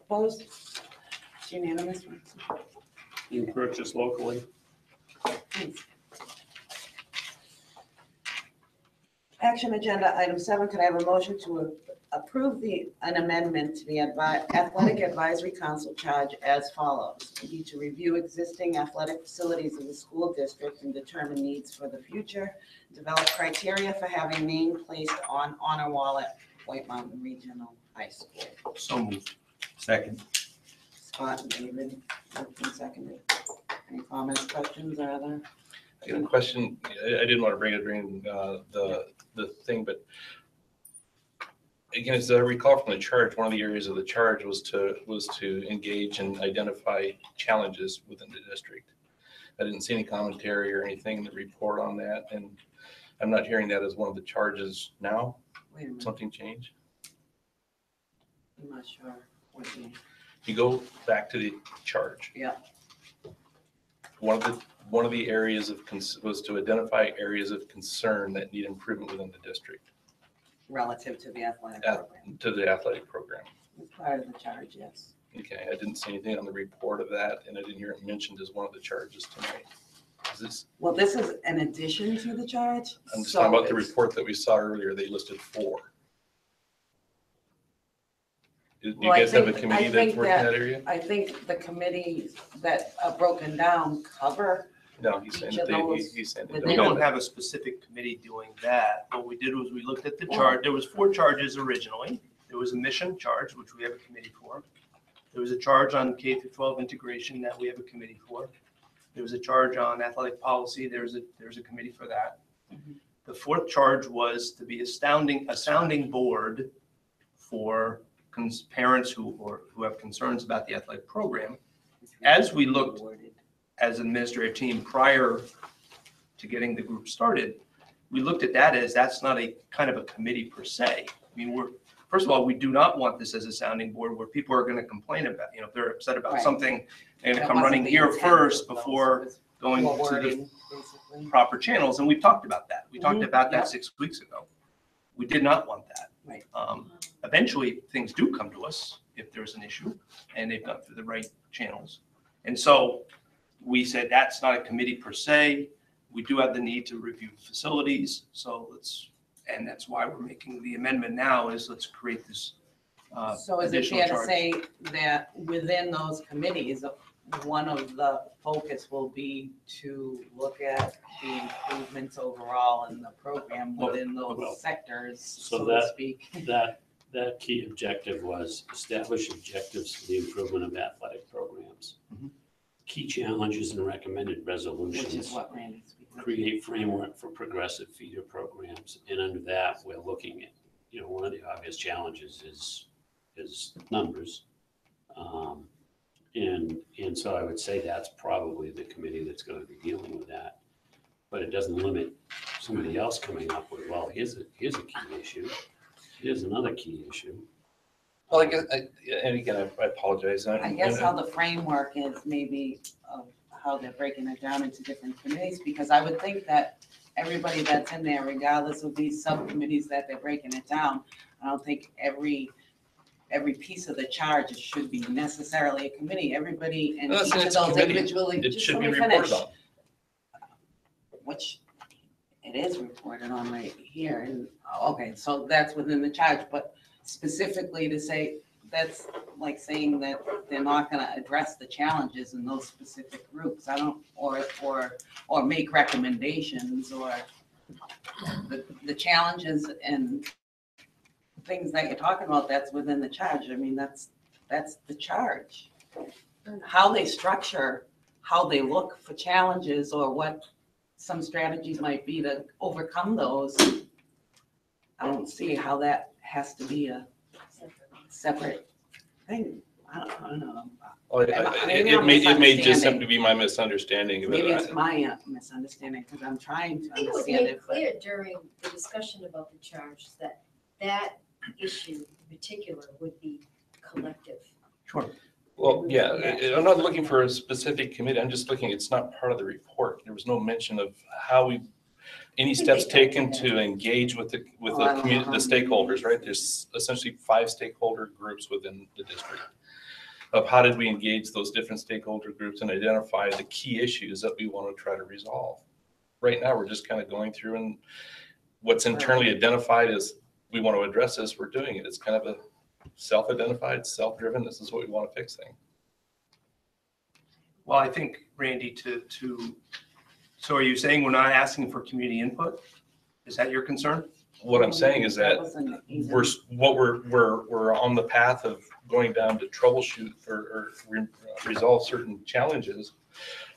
Opposed? It's unanimous. You purchase locally? Thanks. Action agenda item 7, could I have a motion to approve an amendment to the Athletic Advisory Council charge as follows? We need to review existing athletic facilities of the school district and determine needs for the future. Develop criteria for having name placed on honor wall at White Mountain Regional High School. So moved. Second. Scott and David, moved and seconded. Any comments, questions, or other? I got a question. I didn't want to bring it during the thing, but again, as I recall from the charge, one of the areas of the charge was to engage and identify challenges within the district. I didn't see any commentary or anything in the report on that, and I'm not hearing that as one of the charges now. Wait a minute, Something changed? I'm not sure. What do you- You go back to the charge. Yeah. One of the areas was to identify areas of concern that need improvement within the district. Relative to the athletic program. To the athletic program. It's part of the charge, yes. Okay, I didn't see anything on the report of that, and I didn't hear it mentioned as one of the charges tonight. Is this, Well, this is an addition to the charge. I'm just so talking about the it's- report that we saw earlier, they listed 4. Do you Well, I guys have a think- committee I that's think working that area? I think the committees that are broken down cover, No, he's saying each that of they, those he's saying they within- We don't. don't have a specific committee doing that. What we did was we looked at the charge. There was 4 charges originally. There was a mission charge, which we have a committee for. There was a charge on K through 12 integration that we have a committee for. There was a charge on athletic policy. There's a committee for that. The 4th charge was to be a sounding board for parents who have concerns about the athletic program. As we looked as an administrative team prior to getting the group started, we looked at that as that's not a kind of a committee per se. I mean, first of all, we do not want this as a sounding board where people are going to complain about, if they're upset about Right. something, they're going That to come wasn't running the here intent first of those. before It was going more to the wording, basically. proper channels. And we've talked about that. We talked Mhm. about that Yeah. 6 weeks ago. We did not want that. Right. Eventually, things do come to us if there's an issue and they've gone through the right channels. And so we said that's not a committee per se. We do have the need to review facilities. So and that's why we're making the amendment now is let's create this So is it additional fair to charge. say that within those committees, one of the focus will be to look at the improvements overall in the program within Well, those sectors, so so to that- speak? That key objective was establish objectives for the improvement of athletic programs. Key challenges and recommended Which resolutions. is what Randy's speaking. Create framework for progressive feeder programs. And under that, we're looking at, one of the obvious challenges is numbers. And so I would say that's probably the committee that's going to be dealing with that. But it doesn't limit somebody else coming up with, well, here's a key issue. Here's another key issue. Well, I guess, and again, I apologize. I guess how the framework is maybe of how they're breaking it down into different committees, because I would think that everybody that's in there, regardless of these subcommittees that they're breaking it down, I don't think every piece of the charge should be necessarily a committee. Everybody in No, each it's of a those committee. individually, It just should let be me reported finish. on. Which it is reported on right here, and, okay, so that's within the charge, but specifically to say, that's like saying that they're not gonna address the challenges in those specific groups, I don't, or make recommendations, or the challenges and things that you're talking about, that's within the charge, I mean, that's the charge. How they structure, how they look for challenges, or what some strategies might be to overcome those, I don't see how that has to be a separate thing. I don't know. Well, Maybe it I'm may just misunderstanding. have to be my misunderstanding. but Maybe I- it's my misunderstanding, because I'm trying to I think it was understand made it, but clear during the discussion about the charge that that issue in particular would be collective. Well, yeah, I'm not looking for a specific committee. I'm just looking, it's not part of the report. There was no mention of any steps taken to engage with the stakeholders, right? There's essentially 5 stakeholder groups within the district. Of how did we engage those different stakeholder groups and identify the key issues that we want to try to resolve? Right now, we're just kind of going through and what's internally identified as we want to address this, we're doing it. It's kind of a self-identified, self-driven, this is what we want to fix thing. Well, I think, Randy, so are you saying we're not asking for community input? Is that your concern? What I'm saying is that we're on the path of going down to troubleshoot or resolve certain challenges,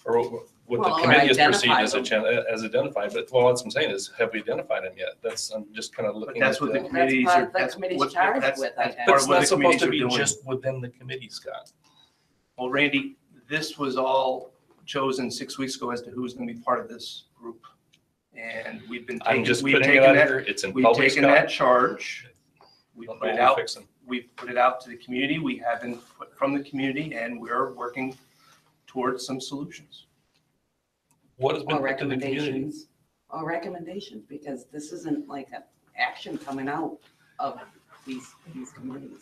or what Well, the or committee has perceived identify as identified, but well, that's what I'm saying is, have we identified them yet? I'm just kind of looking at. That's what the the- committees part are, of the that's committee's what, charged that's with, I that's guess. But part it's of what not the supposed committees to are be doing. just within the committee, Scott. Well, Randy, this was all chosen 6 weeks ago as to who's going to be part of this group. And we've been I'm taking, just we've putting it taken out that, here, it's in we've public, taken that Scott. charge. We Don't put know it we're out, fixing. we've put it out to the community. We have input from the community and we're working towards some solutions. What has been or put to the community? recommendations, because this isn't like an action coming out of these committees.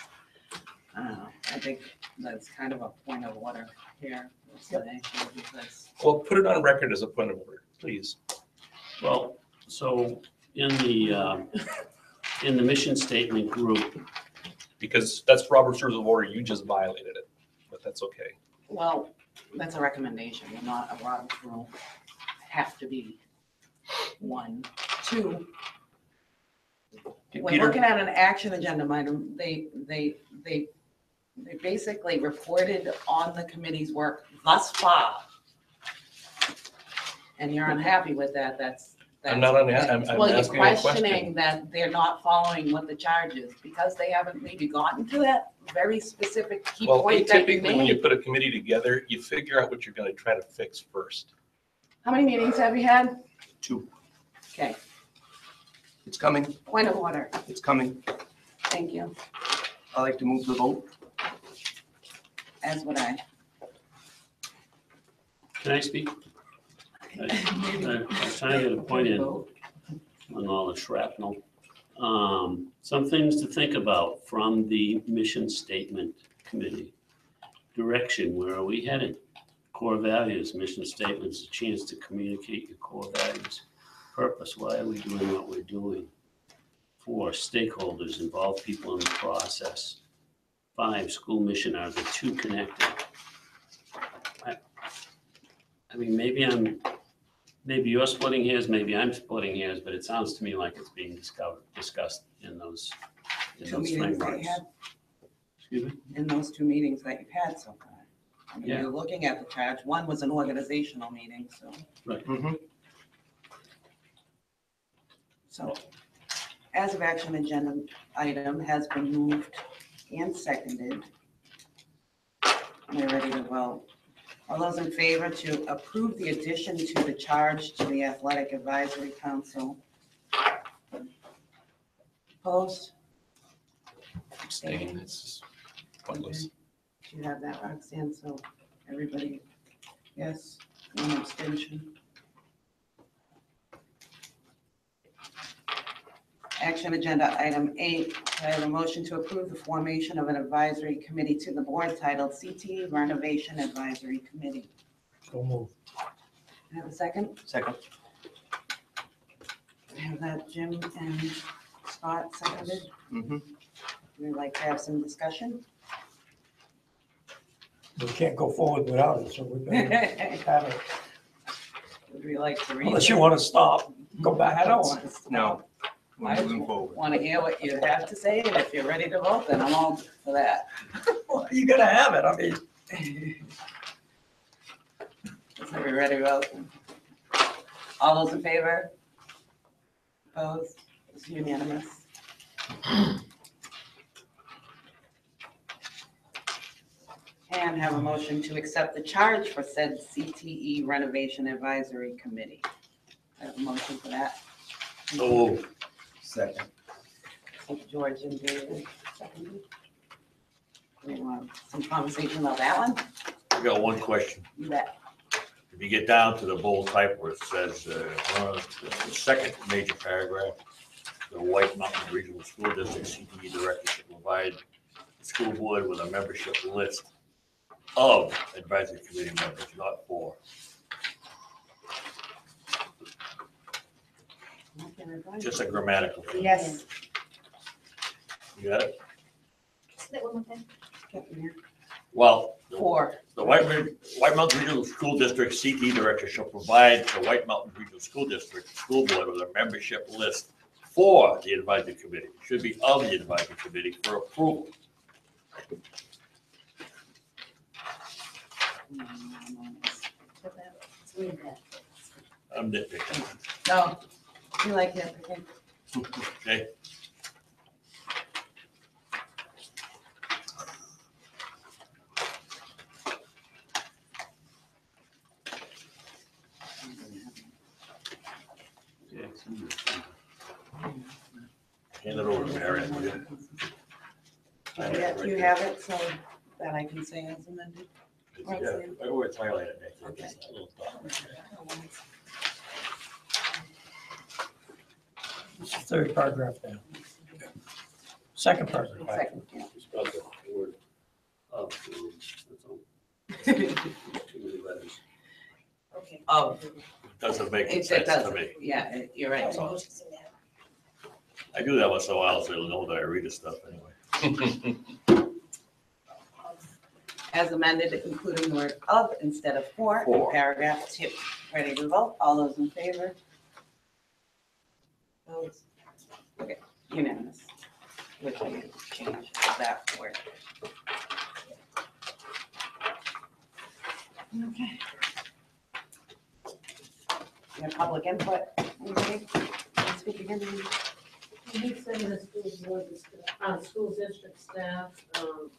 I don't know, I think that's kind of a point of order here, because Well, put it on record as a point of order, please. Well, so in the mission statement group, because that's Robert's Rules of Order, you just violated it, but that's okay. Well, that's a recommendation, not a Robert's rule. Have to be one. Two, when Peter? looking at an action agenda item, they basically reported on the committee's work thus far. And you're unhappy with that, that's. I'm not I'm Well, you're asking a question. questioning that they're not following what the charge is, because they haven't maybe gotten to that very specific key Well, point that you typically, when you made. put a committee together, you figure out what you're gonna try to fix first. How many meetings have you had? 2, Okay, it's coming, point of order, it's coming. thank you, I like to move the vote. as would I. Can I speak? I'm trying to get a point in on all the shrapnel. Some things to think about from the mission statement committee. Direction, where are we headed? Core values, mission statements, a chance to communicate your core values. Purpose, why are we doing what we're doing? 4, stakeholders, involve people in the process. 5, school mission, are the two connected? I mean, maybe you're splitting hairs, maybe I'm splitting hairs, but it sounds to me like it's being discussed in those Two meetings that you frameworks. had, Excuse me? in those 2 meetings that you've had so far. I mean, Yeah. you're looking at the charge, one was an organizational meeting, so. Right. So, as of action agenda item has been moved and seconded. We're ready to vote. All those in favor to approve the addition to the charge to the Athletic Advisory Council? Opposed? Abstain, it's just pointless. Do you have that, Roxanne? So everybody, yes, one abstention. Action agenda item 8, I have a motion to approve the formation of an advisory committee to the board titled CTE Renovation Advisory Committee. So move. I have a second? Second. I have that Jim and Scott seconded. We'd like to have some discussion. We can't go forward without it, so we better have it. Would we like to read? Unless you want to stop, go back. I don't want to. No, I we're moving forward. want to hear what you have to say, and if you're ready to vote, then I'm all for that. Well, you gotta have it, I mean. So we ready to vote? All those in favor? Opposed? It's unanimous. And have a motion to accept the charge for said CTE Renovation Advisory Committee. I have a motion for that. So, Second. George and David. Seconded. We want some conversation about that one? I got one question. You bet. If you get down to the bold type where it says, the second major paragraph, the White Mountain Regional School District CTE Director should provide the school board with a membership list of advisory committee members, not 4. Just a grammatical thing. Yes. You got it? Say that one more time. Well, the 4. the White Mountain Regional School District CTE Director shall provide the White Mountain Regional School District School Board with a membership list for the advisory committee. It should be of the advisory committee for approval. Let's read that. I'm nitpicking. No, you like it, okay. Okay? Hand it over to Marion, will you? Yeah, you have it, so that I can say as amended. Yeah, I always highlight it. Nick. Okay. Just a little dot right there. It's the 3rd paragraph down. 2nd paragraph. Second, yeah. Spelled the word of, that's all. Too many letters. Okay. Of. Doesn't make It sense to doesn't, me. yeah, you're right. I do that once in a while, so you'll know that I read this stuff anyway. As amended, including the word of instead of for in For. paragraph 2. Ready to vote? All those in favor? Opposed? Okay, unanimous. With the change of that word. Okay. Your public input, anybody? Wanna Speak again. You say the school board, school district staff,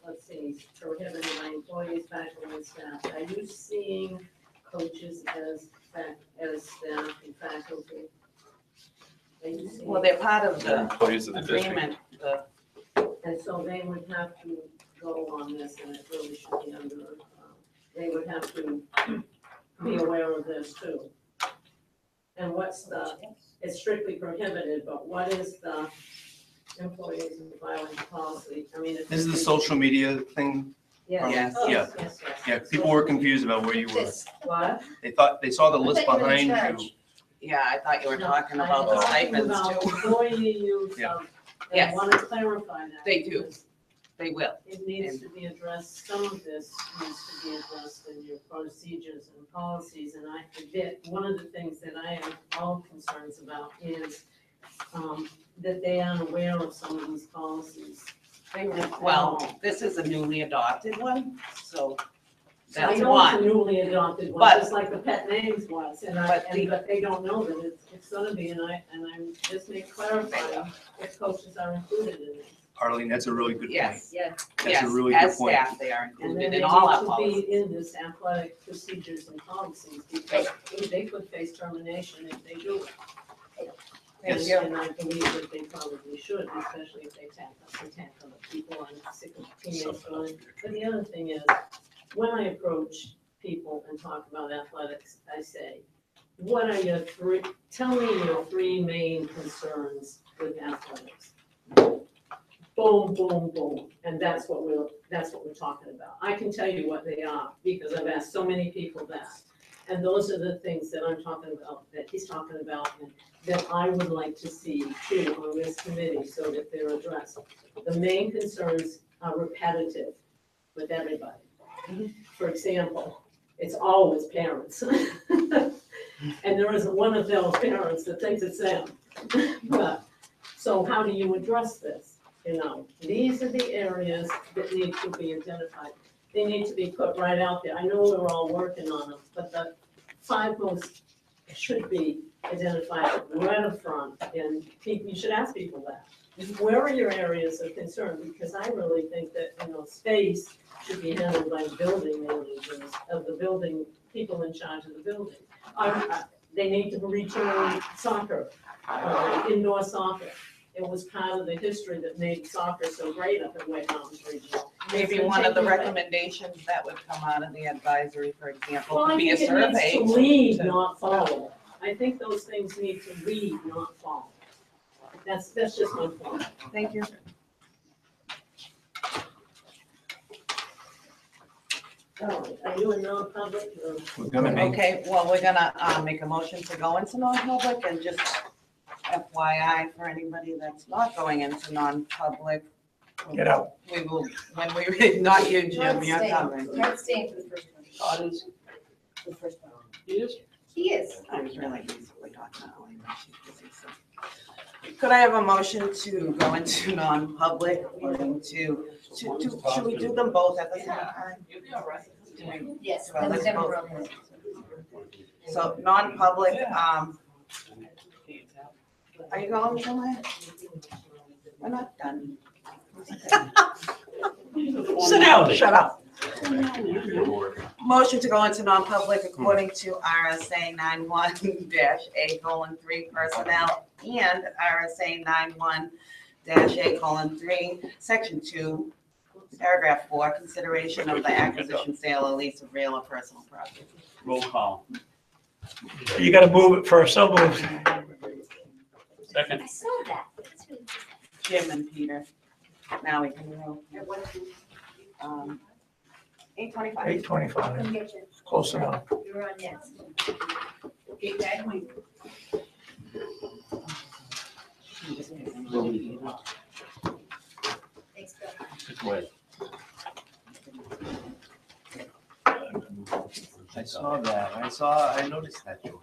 let's see, prohibited by employees, faculty, and staff. Are you seeing coaches as staff and faculty? Are you seeing? Well, they're part of They're the employees of the district. agreement, the And so they would have to go on this, and it really should be under, they would have to be aware of this too. And what's the, it's strictly prohibited, but what is the employees and violence policy? I mean, it's. This is the social media thing. Yeah. Yes. Oh, Yeah. yes, yes. Yeah, people were confused about where you were. What? They thought, they saw the list I thought you were in behind you. charge. Yeah, I thought you were No, talking I'm about the talking stipends about too. employee use Yeah. of, and I Yes. want to clarify that. They do. because They will. It needs to be addressed, some of this needs to be addressed in your procedures and policies, and I forget, one of the things that I have all concerns about is, that they aren't aware of some of these policies. Well, this is a newly adopted one, so I that's know it's a one. newly adopted one, But- just like the pet names was, but they don't know that it's gonna be, and I'm just clarifying if coaches are included in it. Arlene, that's a really good point. Yes, Yeah. That's a really good point. as staff, they are And included then they in all our need to policies. be in this athletic procedures and policies, because they could face termination if they do it. Yes. And I believe that they probably should, especially if they attack other people. I'm sick of teammates going. But the other thing is, when I approach people and talk about athletics, I say, what are your tell me your three main concerns with athletics. Boom, boom, boom, and that's what we're talking about. I can tell you what they are, because I've asked so many people that. And those are the things that I'm talking about, that he's talking about, and that I would like to see too on this committee, so that they're addressed. The main concerns are repetitive with everybody. For example, it's always parents. And there isn't one of those parents that thinks it's them. But, so how do you address this? You know, these are the areas that need to be identified. They need to be put right out there. I know we're all working on them, but the 5 most should be identified right up front, and people, you should ask people that. Where are your areas of concern? Because I really think that, space should be handled by the building managers of the building, people in charge of the building. They need to return soccer, indoor soccer. It was part of the history that made soccer so great up at White Mountains Regional. Maybe one of the recommendations that would come out of the advisory, for example, Well, could I be a think it survey. needs to lead, not follow. I think those things need to lead, not follow. That's just my point. Thank you. Oh, are you a non-public or? We're gonna be. Okay, well, we're gonna make a motion to go into non-public, and just FYI for anybody that's not going into non-public. Get out. We will, when we, not you, Jim, you're coming. Not staying for the first one. Oh, it is. The first one. He is? He is. I was really easily talking to Ellen, but she's busy, so. Could I have a motion to go into non-public, according to, should we do them both at the same time? You'll be all right. Yes. Well, let's Never vote. broken. So non-public, are you going somewhere? We're not done. Sit down. Shut up. Motion to go into non-public according to RSA 91-A:3 personnel and RSA 91-A:3, section 2, paragraph 4, consideration of the acquisition, sale, or lease of real or personal property. Roll call. You gotta move it first, so moved. Second. I saw that. That's really Jim and Peter. Now we can go. 8:25. 8:25, Come get you. close enough. You're on next. Okay, Dad, we- Thanks, Bill. saw that. I noticed that, George.